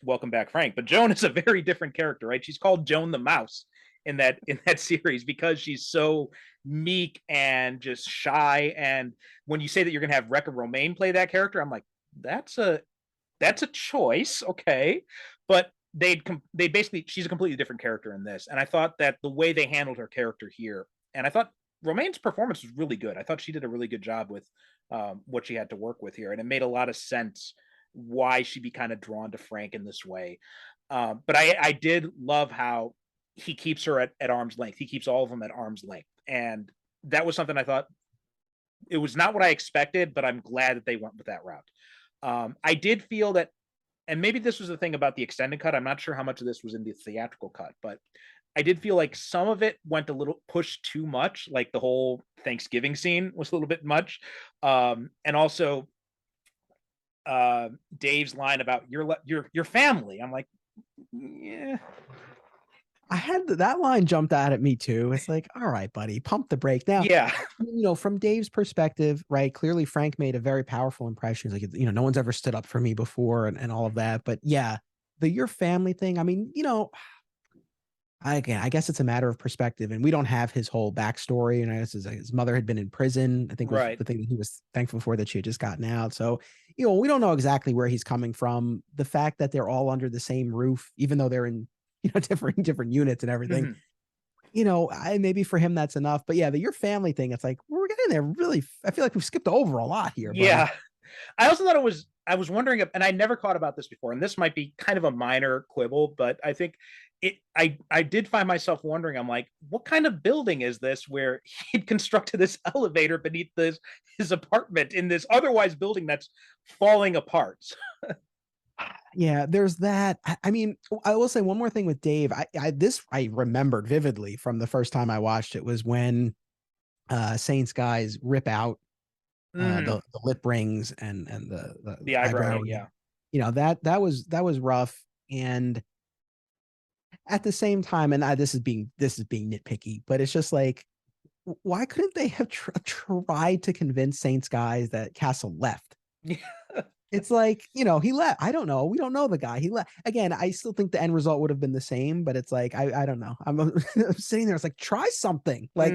Welcome Back, Frank, but Joan is a very different character, right? She's called Joan the Mouse in that series because she's so meek and just shy. And when you say that you're going to have Wreck-It Romaine play that character, I'm like, that's a choice, okay, but they basically, she's a completely different character in this, and I thought that the way they handled her character here, and I thought Romaine's performance was really good. I thought she did a really good job with what she had to work with here, and it made a lot of sense why she'd be kind of drawn to Frank in this way. But I did love how he keeps her at arm's length. He keeps all of them at arm's length, and that was something I thought, it was not what I expected, but I'm glad that they went with that route. I did feel that, and maybe this was the thing about the extended cut, I'm not sure how much of this was in the theatrical cut, but I did feel like some of it went a little pushed too much, like the whole Thanksgiving scene was a little bit much. And also Dave's line about your family. I'm like, yeah. I had that line jumped out at me too. It's like, all right, buddy, pump the brake. Now, yeah, from Dave's perspective, right? Clearly, Frank made a very powerful impression. He's like, no one's ever stood up for me before, and all of that. But yeah, your family thing. I mean, I guess it's a matter of perspective, and we don't have his whole backstory. And his mother had been in prison. I think was right. the thing that he was thankful for, that she had just gotten out. So, we don't know exactly where he's coming from. The fact that they're all under the same roof, even though they're in different units and everything, maybe for him that's enough. But yeah, your family thing, it's like we're getting there. Really, I feel like we've skipped over a lot here. Yeah, I also thought I was wondering, and I never caught about this before, and this might be kind of a minor quibble, but I think I did find myself wondering, I'm like, what kind of building is this where he'd constructed this elevator beneath his apartment in this otherwise building that's falling apart? Yeah, there's that. I mean, I will say one more thing with Dave. I remembered vividly from the first time I watched it, was when Saints guys rip out the lip rings and the eyebrow. Yeah. That was rough. And at the same time, and this is being nitpicky, but it's just like, why couldn't they have tried to convince Saints guys that Castle left? It's like, he left. I don't know. We don't know the guy. He left. Again, I still think the end result would have been the same, but it's like, I don't know. I'm sitting there. It's like, try something. Like,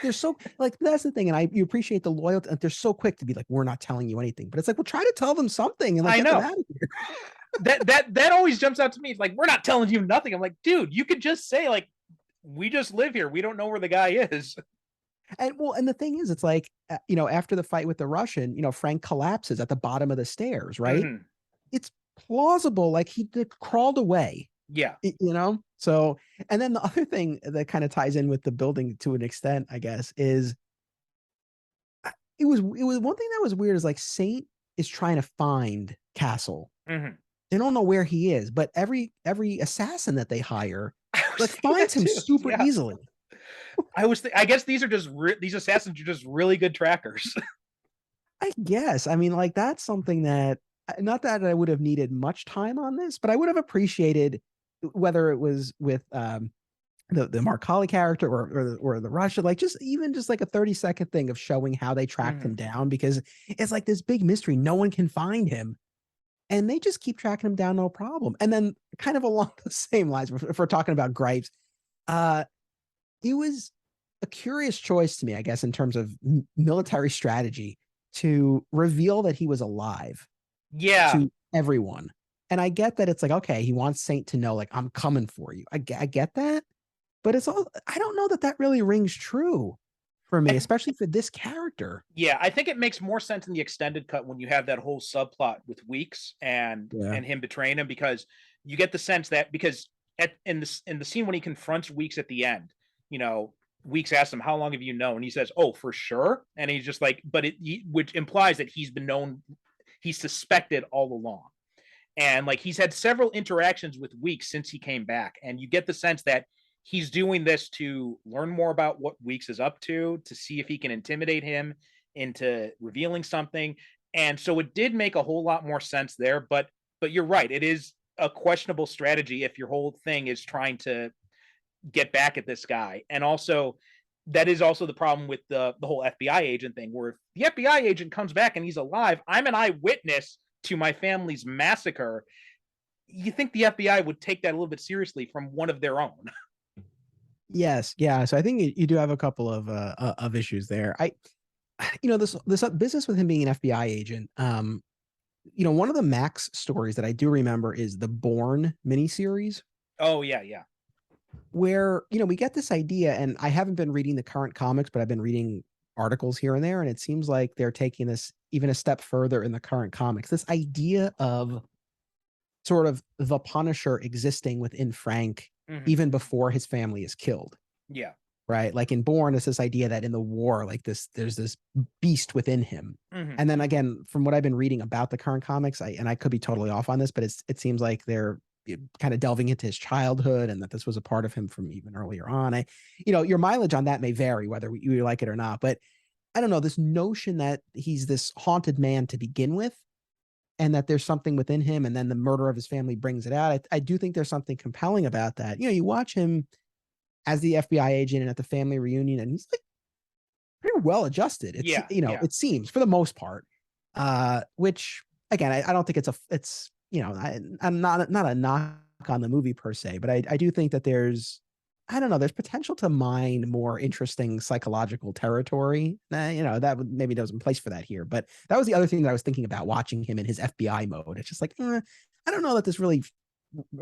they're so, like, that's the thing. And you appreciate the loyalty. And they're so quick to be like, we're not telling you anything. But it's like, well, try to tell them something. And like, I know. Get them out of here. that always jumps out to me. It's like, we're not telling you nothing. I'm like, dude, you could just say, like, we just live here. We don't know where the guy is. And the thing is, it's like, after the fight with the Russian, Frank collapses at the bottom of the stairs, right? It's plausible. Like he crawled away. Yeah. So, and then the other thing that kind of ties in with the building to an extent, I guess, is it was one thing that was weird is like Saint is trying to find Castle. They don't know where he is, but every assassin that they hire like finds him super easily. I guess these assassins are just really good trackers. I guess. I mean, like that's something that, not that I would have needed much time on this, but I would have appreciated whether it was with the Mark Colley character or the Russia, like just like a 30-second thing of showing how they tracked him down, because it's like this big mystery. No one can find him. and they just keep tracking him down, no problem. And then kind of along the same lines, if we're talking about gripes, uh, it was a curious choice to me, I guess, in terms of military strategy to reveal that he was alive Yeah. to everyone. And I get that it's like, okay, he wants Saint to know, like, I'm coming for you. I get that. But it's all, I don't know that that really rings true for me, especially for this character. Yeah, I think it makes more sense in the extended cut when you have that whole subplot with Weeks and him betraying him, because you get the sense that because in the scene when he confronts Weeks at the end, you know, Weeks asks him, "How long have you known?" And he says, "Oh, for sure." And he's just like, but which implies that he's been known, he's suspected all along. And like he's had several interactions with Weeks since he came back, and you get the sense that he's doing this to learn more about what Weeks is up to see if he can intimidate him into revealing something. And so it did make a whole lot more sense there. But you're right, it is a questionable strategy if your whole thing is trying to get back at this guy. And also, that is also the problem with the whole FBI agent thing, where if the FBI agent comes back and he's alive, I'm an eyewitness to my family's massacre. You think the FBI would take that a little bit seriously from one of their own. Yes, yeah. So I think you do have a couple of issues there. This business with him being an FBI agent. One of the Max stories that I do remember is the Bourne miniseries. Oh yeah, yeah. Where we get this idea, and I haven't been reading the current comics, but I've been reading articles here and there, and it seems like they're taking this even a step further in the current comics. This idea of sort of the Punisher existing within Frank even before his family is killed. Yeah. Right. Like in Bourne, it's this idea that in the war, like there's this beast within him. And then again, from what I've been reading about the current comics, I could be totally off on this, but it seems like they're kind of delving into his childhood and that this was a part of him from even earlier on. Your mileage on that may vary whether you like it or not, but I don't know, this notion that he's this haunted man to begin with, and that there's something within him, and then the murder of his family brings it out. I do think there's something compelling about that. You watch him as the FBI agent and at the family reunion, and he's like pretty well adjusted. It seems for the most part, which again, I don't think I'm not a knock on the movie per se, but I do think that there's potential to mine more interesting psychological territory. That maybe doesn't place for that here, but that was the other thing that I was thinking about watching him in his FBI mode. It's just like, I don't know that this really,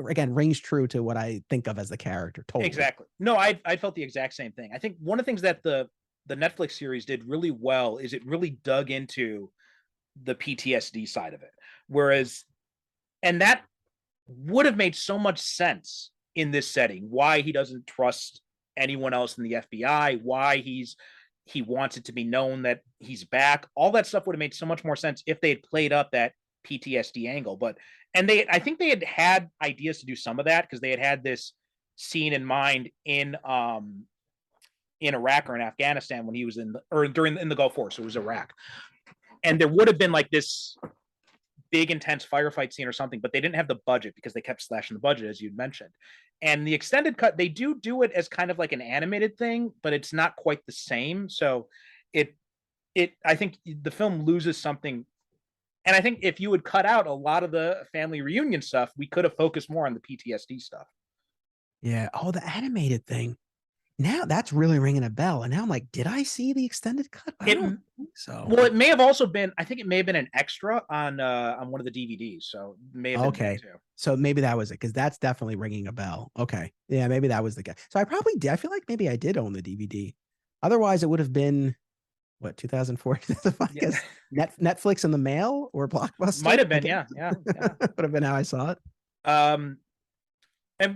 again, rings true to what I think of as the character. Totally. Exactly. No, I felt the exact same thing. I think one of the things that the Netflix series did really well is it really dug into the PTSD side of it. And that would have made so much sense in this setting, why he doesn't trust anyone else in the FBI, why he wants it to be known that he's back. All that stuff would have made so much more sense if they had played up that PTSD angle. I think they had ideas to do some of that because they had this scene in mind in Iraq or in Afghanistan when he was in the Gulf War. So it was Iraq. And there would have been like this big intense firefight scene or something, but they didn't have the budget because they kept slashing the budget, as you'd mentioned. And the extended cut, they do it as kind of like an animated thing, but it's not quite the same. So I think the film loses something. And I think if you would cut out a lot of the family reunion stuff, we could have focused more on the PTSD stuff. Yeah. Oh, the animated thing. Now that's really ringing a bell. And now I'm like, did I see the extended cut? I don't think so. Well, it may have also been, I think it may have been an extra on one of the DVDs. So it may have been too. So maybe that was it, because that's definitely ringing a bell. Okay. Yeah, maybe that was the guy. So I probably did. I feel like maybe I did own the DVD. Otherwise, it would have been what, 2004, 2005? Yeah. Netflix in the mail or Blockbuster? Might have been, yeah. Would have been how I saw it. And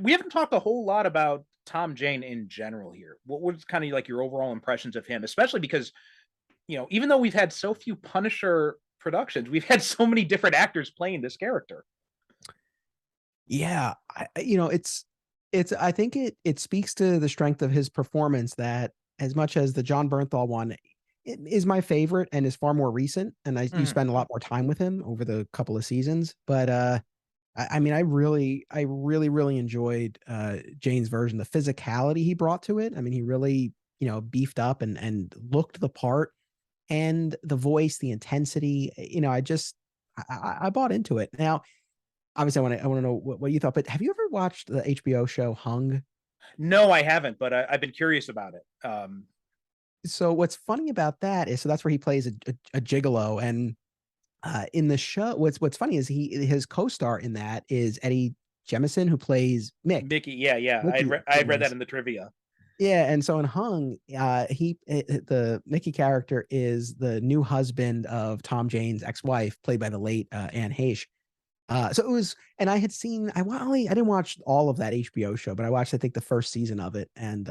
we haven't talked a whole lot about Tom Jane in general here. What was kind of like your overall impressions of him, especially because, even though we've had so few Punisher productions, we've had so many different actors playing this character. Yeah. I think it speaks to the strength of his performance that as much as the John Bernthal one is my favorite and is far more recent, and you spend a lot more time with him over the couple of seasons, but I really enjoyed Jane's version, the physicality he brought to it. I mean, he really, beefed up and looked the part, and the voice, the intensity. I bought into it. Now, obviously, I want to know what you thought. But have you ever watched the HBO show Hung? No, I haven't, but I've been curious about it. So what's funny about that is, so that's where he plays a gigolo, and in the show, what's funny is his co-star in that is Eddie Jemison, who plays Mick. Mickey, yeah. Mickey I read that in the trivia. Yeah, and so in Hung, the Mickey character is the new husband of Tom Jane's ex-wife, played by the late Anne Heche. So it was, and I didn't watch all of that HBO show, but I watched, I think, the first season of it, and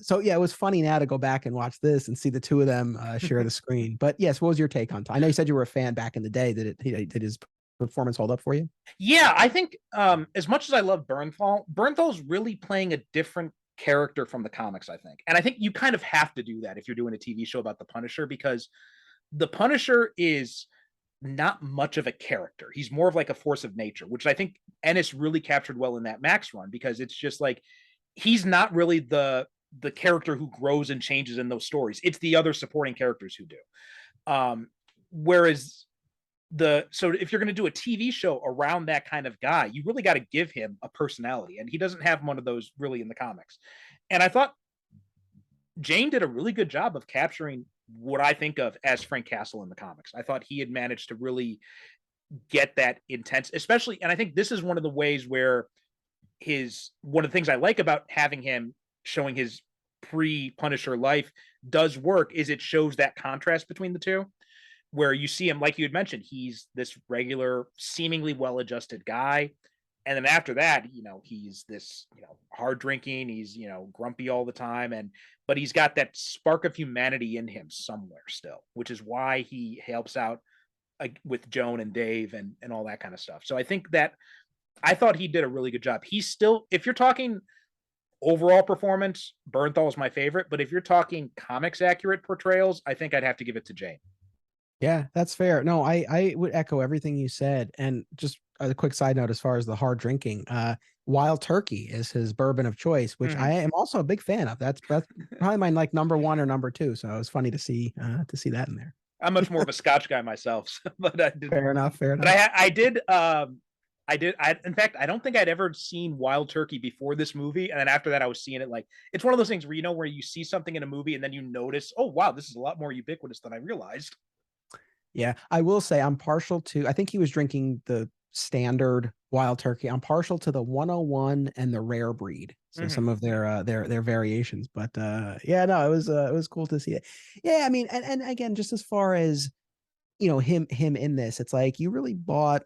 so yeah, it was funny now to go back and watch this and see the two of them share the screen. But yes, what was your take on Tom? I know you said you were a fan back in the day. Did his performance hold up for you? Yeah, I think as much as I love Bernthal's really playing a different character from the comics, I think. And I think you kind of have to do that if you're doing a TV show about the Punisher, because the Punisher is not much of a character. He's more of like a force of nature, which I think Ennis really captured well in that Max run, because it's just like he's not really the character who grows and changes in those stories. It's the other supporting characters who do. Whereas so if you're going to do a TV show around that kind of guy, you really got to give him a personality, and he doesn't have one of those really in the comics. And I thought Jane did a really good job of capturing what I think of as Frank Castle in the comics. I thought he had managed to really get that intense, especially, and I think this is one of the ways where one of the things I like about having him showing his pre-Punisher life does work, is it shows that contrast between the two, where you see him, like you had mentioned, he's this regular, seemingly well-adjusted guy. And then after that, he's this, hard drinking, he's, grumpy all the time. But he's got that spark of humanity in him somewhere still, which is why he helps out with Joan and Dave and all that kind of stuff. So I think that I thought he did a really good job. He's still, if you're talking overall performance, Bernthal is my favorite. But if you're talking comics accurate portrayals, I think I'd have to give it to Jane. Yeah, that's fair. No, I would echo everything you said. And just a quick side note, as far as the hard drinking, Wild Turkey is his bourbon of choice, which I am also a big fan of. That's probably my number one or number two. So it was funny to see that in there. I'm much more of a Scotch guy myself, but I did. Fair enough. But I did. In fact, I don't think I'd ever seen Wild Turkey before this movie, and then after that, I was seeing it. Like, it's one of those things where where you see something in a movie and then you notice, oh wow, this is a lot more ubiquitous than I realized. Yeah, I will say I'm partial to, I think he was drinking the standard Wild Turkey. I'm partial to the 101 and the rare breed. So some of their variations. But yeah, no, it was cool to see it. Yeah, I mean, and again, just as far as him in this, it's like you really bought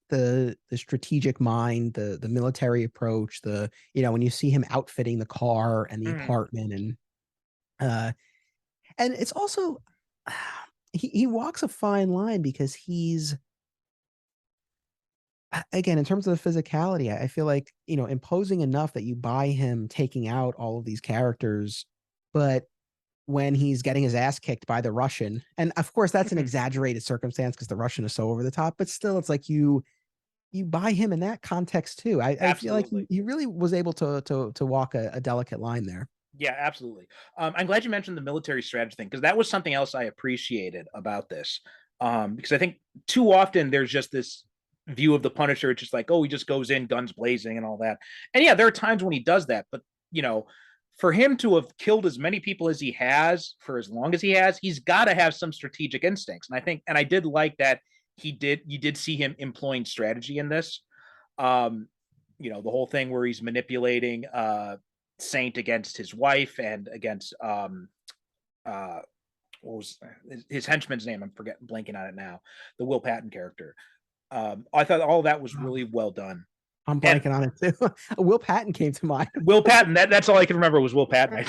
the strategic mind, the military approach, when you see him outfitting the car and the apartment, and it's also he walks a fine line, because he's, again, in terms of the physicality, I feel like, imposing enough that you buy him taking out all of these characters. But when he's getting his ass kicked by the Russian, and of course that's an exaggerated circumstance because the Russian is so over the top, but still, it's like you buy him in that context too. I feel like he really was able to walk a delicate line there. Yeah, absolutely. I'm glad you mentioned the military strategy thing, because that was something else I appreciated about this. Because I think too often there's just this view of the Punisher. It's just like, oh, he just goes in guns blazing and all that. And yeah, there are times when he does that, but for him to have killed as many people as he has for as long as he has, he's got to have some strategic instincts. And I did like that you did see him employing strategy in this. The whole thing where he's manipulating Saint against his wife and against what was his henchman's name? I'm blanking on it now. The Will Patton character. I thought all of that was really well done. I'm blanking on it too. Will Patton came to mind. Will Patton. That's all I can remember was Will Patton.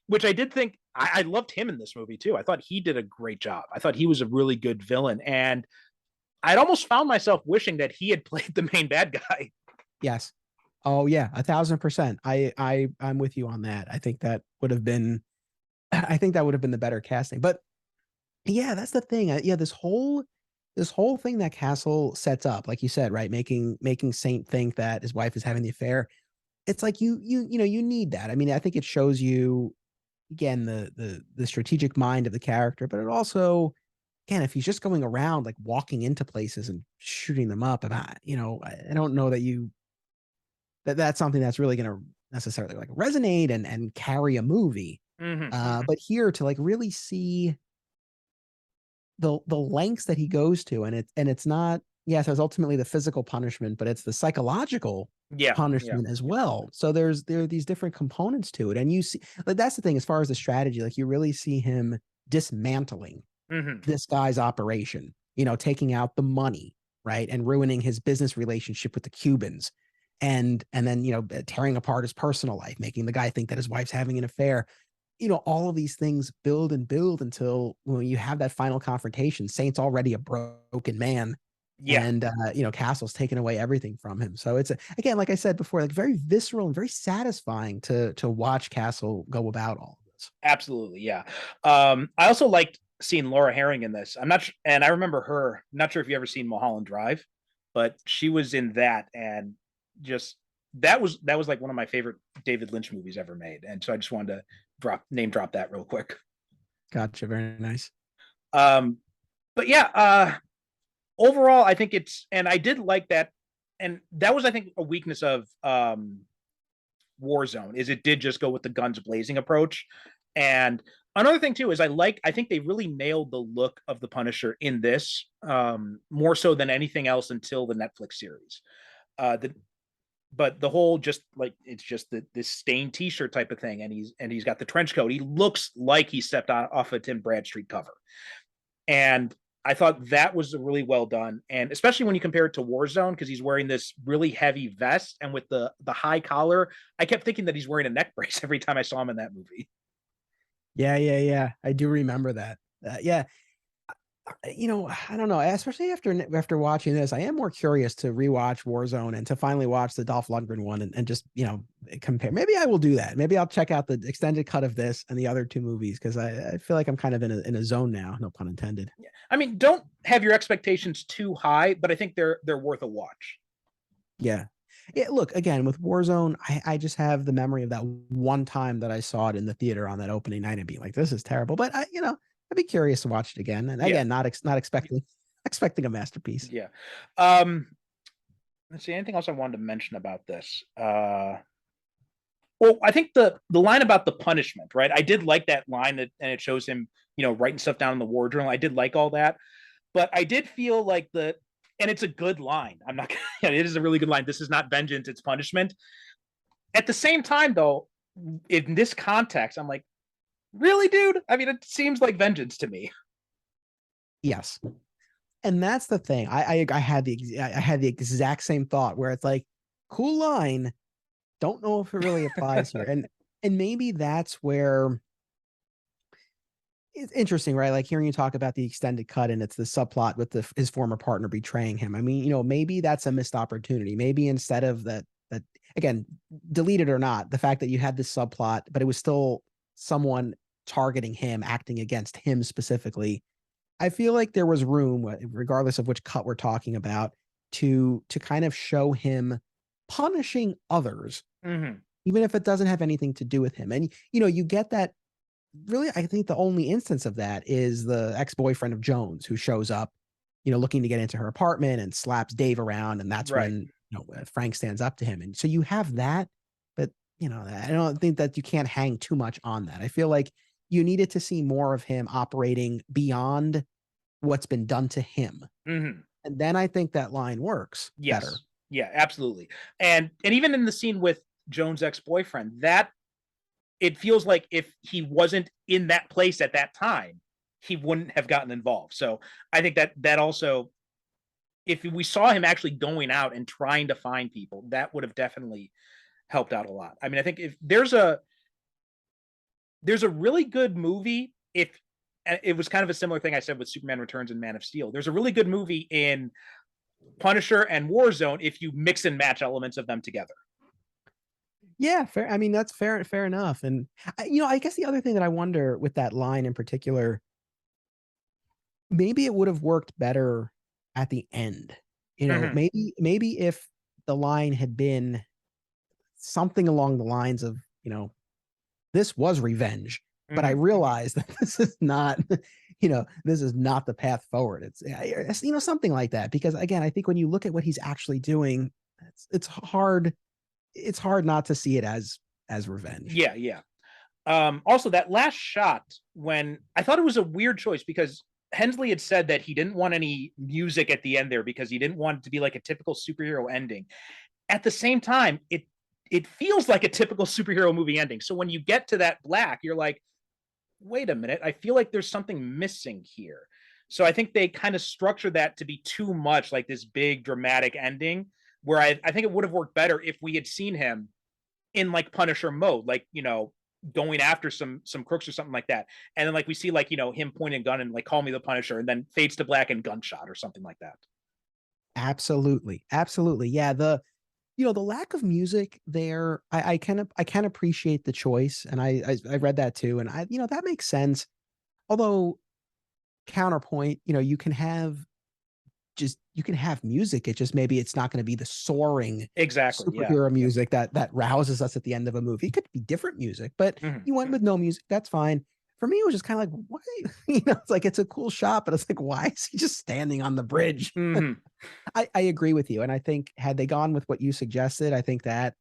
Which I did think I loved him in this movie too. I thought he did a great job. I thought he was a really good villain, and I'd almost found myself wishing that he had played the main bad guy. Yes. Oh yeah, 1,000%. I'm with you on that. I think that would have been the better casting. But yeah, that's the thing. Yeah, this whole thing that Castle sets up, like you said, right, making Saint think that his wife is having the affair. It's like you need that. I mean, I think it shows you, again, the strategic mind of the character, but it also again, if he's just going around like walking into places and shooting them up, and I don't know that's something that's really going to necessarily like resonate and carry a movie. But here to like really see the lengths that he goes to, and it's not, yes, there's ultimately the physical punishment, but it's the psychological punishment as well. So there are these different components to it, and you see, like, that's the thing as far as the strategy, like you really see him dismantling this guy's operation, taking out the money, right, and ruining his business relationship with the Cubans, and then tearing apart his personal life, making the guy think that his wife's having an affair. All of these things build and build until when you have that final confrontation, Saint's already a broken man. And Castle's taken away everything from him. So it's again, like I said before, like very visceral and very satisfying to watch Castle go about all of this. Absolutely, yeah. I also liked seeing Laura Herring in this. And I remember her. I'm not sure if you ever seen Mulholland Drive, but she was in that, and just that was like one of my favorite David Lynch movies ever made. And so I just wanted to name drop that real quick. Gotcha. Very nice. But yeah, overall, I think and I did like that. And that was, I think, a weakness of Warzone, is it did just go with the guns blazing approach. And another thing too is I think they really nailed the look of the Punisher in this, more so than anything else until the Netflix series. But the whole just like, it's just this stained t-shirt type of thing, and he's got the trench coat. He looks like he stepped off a Tim Bradstreet cover. And I thought that was really well done. And especially when you compare it to Warzone, because he's wearing this really heavy vest, and with the high collar, I kept thinking that he's wearing a neck brace every time I saw him in that movie. Yeah. I do remember that. Yeah. I don't know, especially after watching this, I am more curious to rewatch Warzone and to finally watch the Dolph Lundgren one and just, compare. Maybe I will do that. Maybe I'll check out the extended cut of this and the other two movies, because I feel like I'm kind of in a zone now, no pun intended. Yeah. I mean, don't have your expectations too high, but I think they're worth a watch. Yeah. Yeah, look, again, with Warzone, I just have the memory of that one time that I saw it in the theater on that opening night and being like, this is terrible. But I'd be curious to watch it again. And again, not expecting a masterpiece. Yeah. Let's see, anything else I wanted to mention about this? Well, I think the line about the punishment, right? I did like that line, and it shows him, writing stuff down in the war journal. I did like all that, but I did feel like and it's a good line. I'm not it is a really good line. This is not vengeance, it's punishment. At the same time, though, in this context, I'm like, really, dude? I mean, it seems like vengeance to me. Yes. And that's the thing. I had the exact same thought, where it's like, cool line. Don't know if it really applies here. And maybe that's where it's interesting, right? Like hearing you talk about the extended cut, and it's the subplot with his former partner betraying him. I mean, maybe that's a missed opportunity. Maybe instead of that again, deleted or not, the fact that you had this subplot, but it was still someone targeting him, acting against him specifically. I feel like there was room, regardless of which cut we're talking about, to kind of show him punishing others, even if it doesn't have anything to do with him. And you get that. Really, I think the only instance of that is the ex-boyfriend of Jones, who shows up, looking to get into her apartment and slaps Dave around, and that's when Frank stands up to him. And so you have that, but I don't think that you can't hang too much on that. I feel like you needed to see more of him operating beyond what's been done to him. And then I think that line works better. Yeah, absolutely. And even in the scene with Jones' ex-boyfriend, that it feels like if he wasn't in that place at that time, he wouldn't have gotten involved. So I think that also, if we saw him actually going out and trying to find people, that would have definitely helped out a lot. I mean, I think if there's a really good movie, if it was kind of a similar thing I said with Superman Returns and Man of Steel, there's a really good movie in Punisher and Warzone if you mix and match elements of them together. Yeah, fair. I mean, that's fair enough. And I guess the other thing that I wonder with that line in particular, maybe it would have worked better at the end. Maybe if the line had been something along the lines of, this was revenge, but I realized that this is not, this is not the path forward. It's something like that. Because again, I think when you look at what he's actually doing, it's hard not to see it as revenge. Yeah. Also, that last shot, when I thought it was a weird choice, because Hensley had said that he didn't want any music at the end there because he didn't want it to be like a typical superhero ending. At the same time, it feels like a typical superhero movie ending. So when you get to that black, you're like, wait a minute, I feel like there's something missing here. So I think they kind of structured that to be too much like this big dramatic ending, where I think it would have worked better if we had seen him in like Punisher mode, like, going after some crooks or something like that. And then like we see like, him pointing a gun and like, call me the Punisher, and then fades to black and gunshot or something like that. Absolutely. Yeah. The lack of music there, I can appreciate the choice. And I read that too. And that makes sense. Although counterpoint, you can have music. It just, maybe it's not going to be the soaring superhero music that rouses us at the end of a movie. It could be different music, but you went with no music. That's fine. For me, it was just kind of like, why? It's like, it's a cool shot, but it's like, why is he just standing on the bridge? I agree with you. And I think had they gone with what you suggested, I think that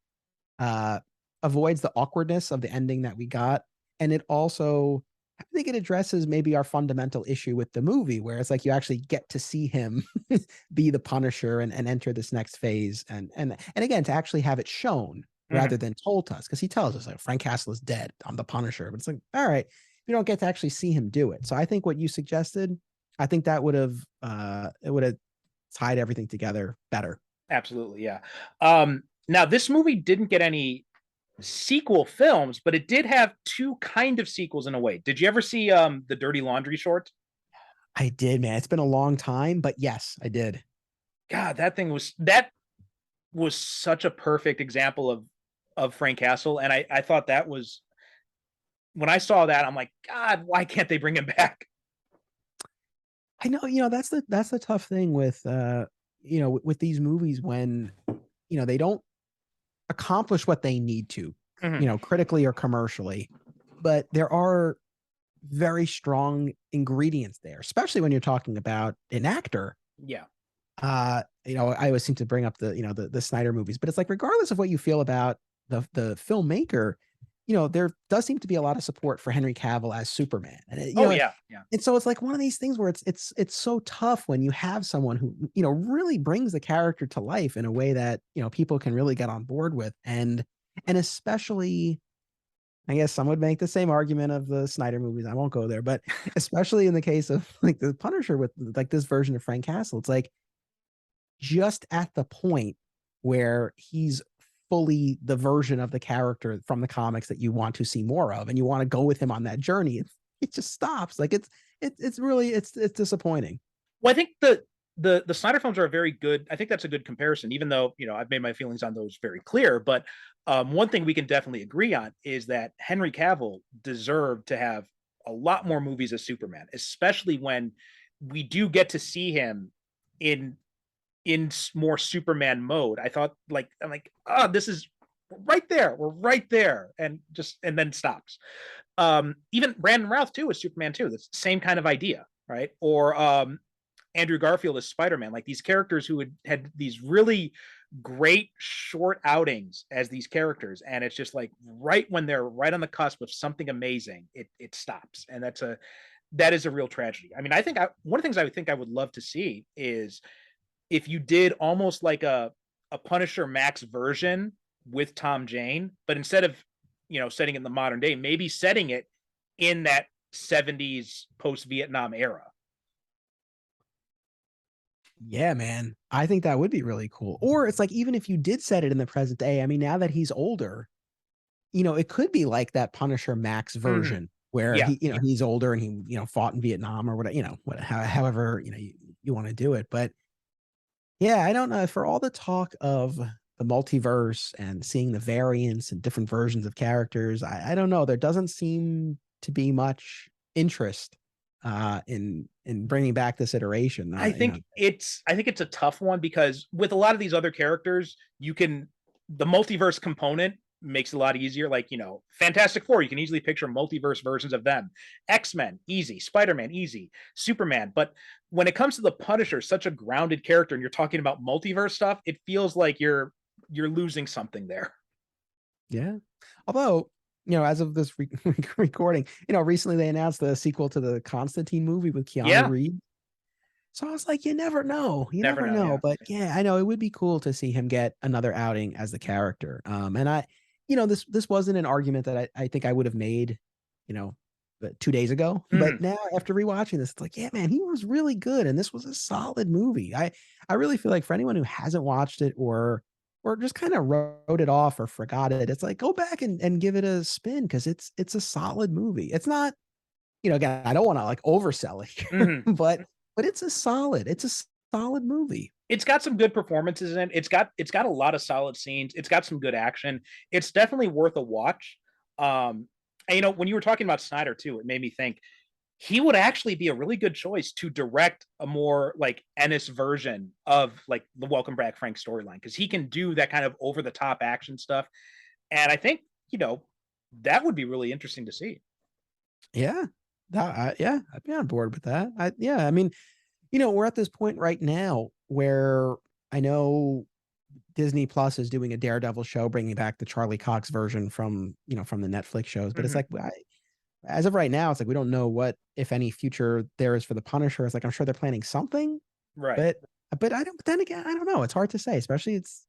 avoids the awkwardness of the ending that we got. And it also, I think it addresses maybe our fundamental issue with the movie, where it's like you actually get to see him be the Punisher and enter this next phase. And again, to actually have it shown rather than told to us, because he tells us like, Frank Castle is dead, I'm the Punisher. But it's like, all right, we don't get to actually see him do it. So I think what you suggested, I think that would have tied everything together better. Absolutely, yeah. Now this movie didn't get any sequel films, but it did have two kind of sequels in a way. Did you ever see the Dirty Laundry short? I did, man. It's been a long time, but yes, I did. God, that was such a perfect example of Frank Castle. And I thought that was, when I saw that, I'm like, God, why can't they bring him back? I know, that's the tough thing with with these movies, when they don't accomplish what they need to, critically or commercially, but there are very strong ingredients there, especially when you're talking about an actor. Yeah. I always seem to bring up the Snyder movies, but it's like, regardless of what you feel about the filmmaker, there does seem to be a lot of support for Henry Cavill as Superman. And yeah. And so it's like one of these things where it's so tough when you have someone who, really brings the character to life in a way that, people can really get on board with. And especially, I guess some would make the same argument of the Snyder movies. I won't go there, but especially in the case of like the Punisher with like this version of Frank Castle, it's like just at the point where he's fully the version of the character from the comics that you want to see more of, and you want to go with him on that journey, it just stops. Like it's really disappointing. Well, I think the Snyder films are a very good, I think that's a good comparison, even though, I've made my feelings on those very clear. But one thing we can definitely agree on is that Henry Cavill deserved to have a lot more movies as Superman, especially when we do get to see him in more Superman mode. I thought I'm like, oh, this is right there. We're right there. And then stops. Even Brandon Routh too is Superman too. That's the same kind of idea, right? Or Andrew Garfield as Spider-Man, like these characters who had these really great short outings as these characters. And it's just like right when they're right on the cusp of something amazing, it stops. And that is a real tragedy. I mean, I think one of the things I would think I would love to see is if you did almost like a Punisher Max version with Tom Jane, but instead of, setting it in the modern day, maybe setting it in that 70s post-Vietnam era. Yeah, man. I think that would be really cool. Or it's like, even if you did set it in the present day, I mean, now that he's older, it could be like that Punisher Max version where he's older and he, fought in Vietnam or whatever, however, you want to do it. But yeah, I don't know. For all the talk of the multiverse and seeing the variants and different versions of characters, I don't know. There doesn't seem to be much interest in bringing back this iteration. I think it's a tough one, because with a lot of these other characters, the multiverse component makes it a lot easier. Like, Fantastic Four, you can easily picture multiverse versions of them. X-Men, easy. Spider-Man, easy. Superman. But when it comes to the Punisher, such a grounded character, and you're talking about multiverse stuff, it feels like you're losing something there. Yeah. Although, as of this recording, recently they announced the sequel to the Constantine movie with Keanu Reeves. So I was like, you never know. You never know. Yeah. But yeah, I know it would be cool to see him get another outing as the character. And I, this wasn't an argument that I think I would have made, 2 days ago. But now after rewatching this, it's like, yeah, man, he was really good. And this was a solid movie. I really feel like for anyone who hasn't watched it or just kind of wrote it off or forgot it, it's like, go back and give it a spin, because it's a solid movie. It's not, again, I don't want to like oversell it, but it's a solid movie. It's got some good performances in it. It's got a lot of solid scenes. It's got some good action. It's definitely worth a watch. And when you were talking about Snyder too, it made me think he would actually be a really good choice to direct a more like Ennis version of like the Welcome Back Frank storyline, because he can do that kind of over the top action stuff. And I think, that would be really interesting to see. Yeah. I'd be on board with that. I mean, we're at this point right now where I know Disney Plus is doing a Daredevil show, bringing back the Charlie Cox version from the Netflix shows. But it's like, as of right now, it's like, we don't know what, if any, future there is for the Punisher. It's like, I'm sure they're planning something. Right. But then again, I don't know. It's hard to say, especially it's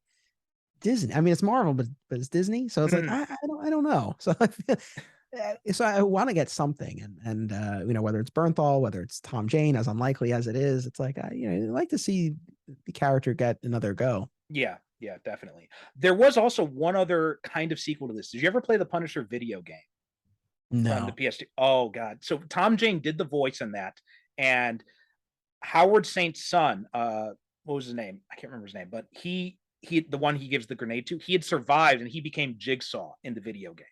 Disney. I mean, it's Marvel, but it's Disney. So it's like, I don't know. So I feel, so I want to get something, and whether it's Bernthal, whether it's Tom Jane, as unlikely as it is, it's like, I'd like to see the character get another go. Yeah, definitely. There was also one other kind of sequel to this. Did you ever play the Punisher video game? No. On the PS2. Oh God. So Tom Jane did the voice in that, and Howard Saint's son, what was his name? I can't remember his name, but he the one he gives the grenade to, he had survived and he became Jigsaw in the video game.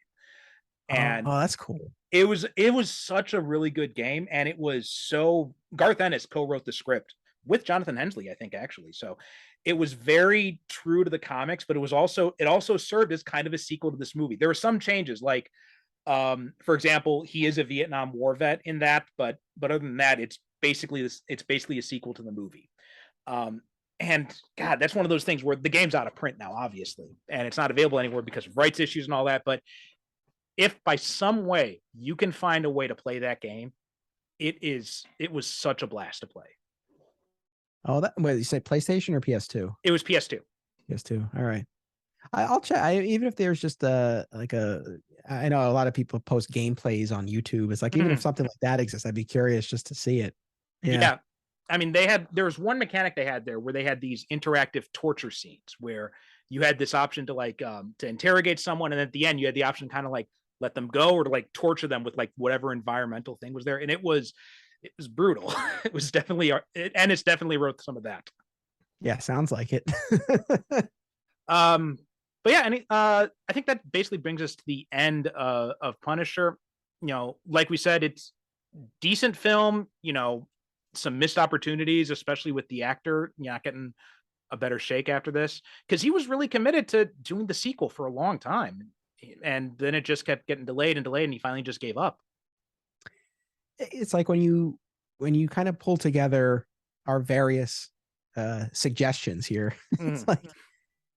And that's cool. It was such a really good game, and it was so Garth Ennis co-wrote the script with Jonathan Hensley, I think, actually. So it was very true to the comics, but it also served as kind of a sequel to this movie. There were some changes, like for example, he is a Vietnam War vet in that, but other than that, it's basically a sequel to the movie. And God, that's one of those things where the game's out of print now, obviously, and it's not available anywhere because of rights issues and all that. But if by some way you can find a way to play that game, it was such a blast to play. Oh, wait, you say PlayStation or PS2? It was PS2. PS2. All right. I'll check. Even if there's just I know a lot of people post gameplays on YouTube. It's like, even if something like that exists, I'd be curious just to see it. Yeah. I mean, there was one mechanic they had there where they had these interactive torture scenes where you had this option to to interrogate someone, and at the end you had the option kind of like let them go or to like torture them with like whatever environmental thing was there. And it was brutal. It was definitely, and it's definitely wrote some of that. Yeah, sounds like it. But yeah, and I think that basically brings us to the end of Punisher. Like we said, it's decent film. Some missed opportunities, especially with the actor not getting a better shake after this, because he was really committed to doing the sequel for a long time, and then it just kept getting delayed, and he finally just gave up. It's like when you kind of pull together our various suggestions here, it's like,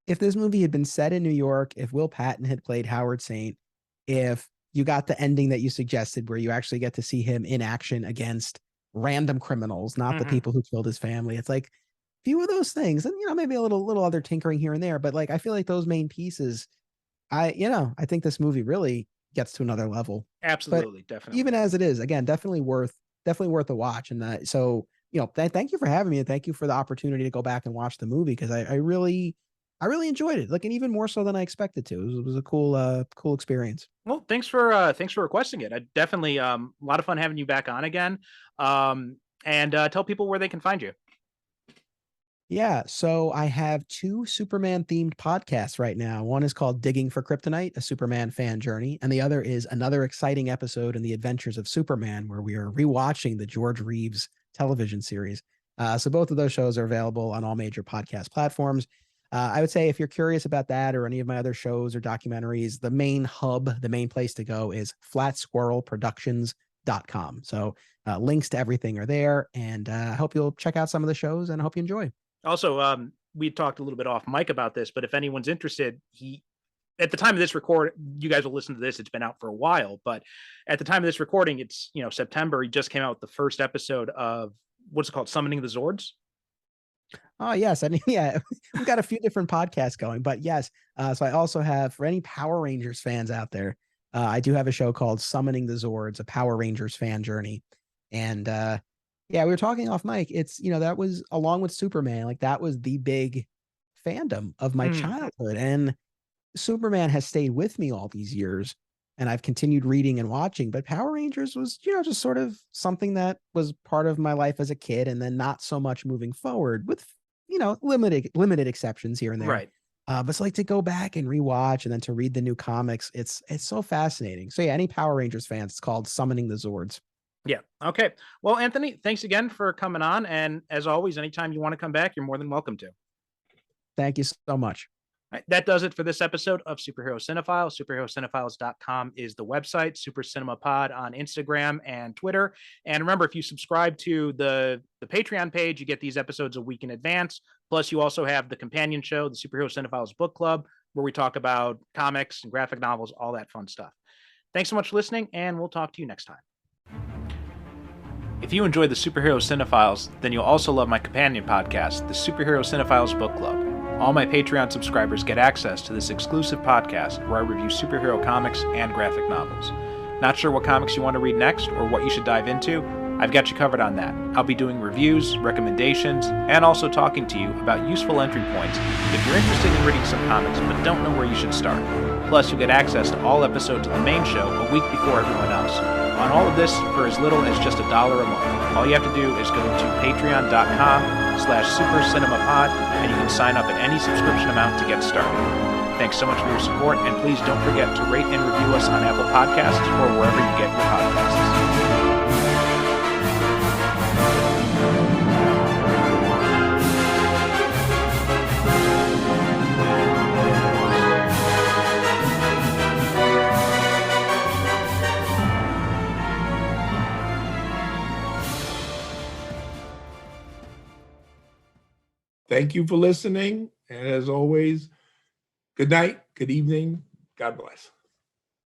if this movie had been set in New York, if Will Patton had played Howard Saint, if you got the ending that you suggested where you actually get to see him in action against random criminals, not the people who killed his family, it's like few of those things, and maybe a little other tinkering here and there, but like I feel like those main pieces, I think this movie really gets to another level. Absolutely, but definitely. Even as it is, again, definitely worth a watch. And so thank you for having me, and thank you for the opportunity to go back and watch the movie, because I really enjoyed it, and even more so than I expected to. It was a cool experience. Well, thanks for requesting it. I definitely a lot of fun having you back on again. And tell people where they can find you. Yeah, so I have 2 Superman themed podcasts right now. One is called Digging for Kryptonite, a Superman fan journey, and the other is another exciting episode in the adventures of Superman, where we are rewatching the George Reeves television series. So both of those shows are available on all major podcast platforms. I would say if you're curious about that or any of my other shows or documentaries, the main hub, the main place to go is flatsquirrelproductions.com. So links to everything are there, and I hope you'll check out some of the shows, and I hope you enjoy. Also, we talked a little bit off mic about this, but if anyone's interested, at the time of this record, you guys will listen to this. It's been out for a while, but at the time of this recording, it's, September. He just came out with the first episode of what's it called? Summoning the Zords. Oh, yes. I mean, yeah, we've got a few different podcasts going, but yes. So I also have, for any Power Rangers fans out there, I do have a show called Summoning the Zords, a Power Rangers fan journey. And yeah, we were talking off mic. It's, that was, along with Superman, like that was the big fandom of my childhood. And Superman has stayed with me all these years, and I've continued reading and watching, but Power Rangers was, just sort of something that was part of my life as a kid, and then not so much moving forward, with, limited exceptions here and there. Right. But it's like to go back and rewatch and then to read the new comics. It's so fascinating. So yeah, any Power Rangers fans, it's called Summoning the Zords. Yeah. Okay. Well, Anthony, thanks again for coming on. And as always, anytime you want to come back, you're more than welcome to. Thank you so much. All right, that does it for this episode of Superhero Cinephile. SuperheroCinephiles.com is the website. Super Cinema Pod on Instagram and Twitter. And remember, if you subscribe to the Patreon page, you get these episodes a week in advance. Plus, you also have the companion show, the Superhero Cinephiles Book Club, where we talk about comics and graphic novels, all that fun stuff. Thanks so much for listening, and we'll talk to you next time. If you enjoy the Superhero Cinephiles, then you'll also love my companion podcast, the Superhero Cinephiles Book Club. All my Patreon subscribers get access to this exclusive podcast where I review superhero comics and graphic novels. Not sure what comics you want to read next or what you should dive into? I've got you covered on that. I'll be doing reviews, recommendations, and also talking to you about useful entry points if you're interested in reading some comics but don't know where you should start. Plus, you'll get access to all episodes of the main show a week before everyone else. On all of this for as little as just $1 a month. All you have to do is go to patreon.com/supercinemapod, and you can sign up at any subscription amount to get started. Thanks so much for your support, and please don't forget to rate and review us on Apple Podcasts or wherever you get your podcasts. Thank you for listening. And as always, good night, good evening. God bless.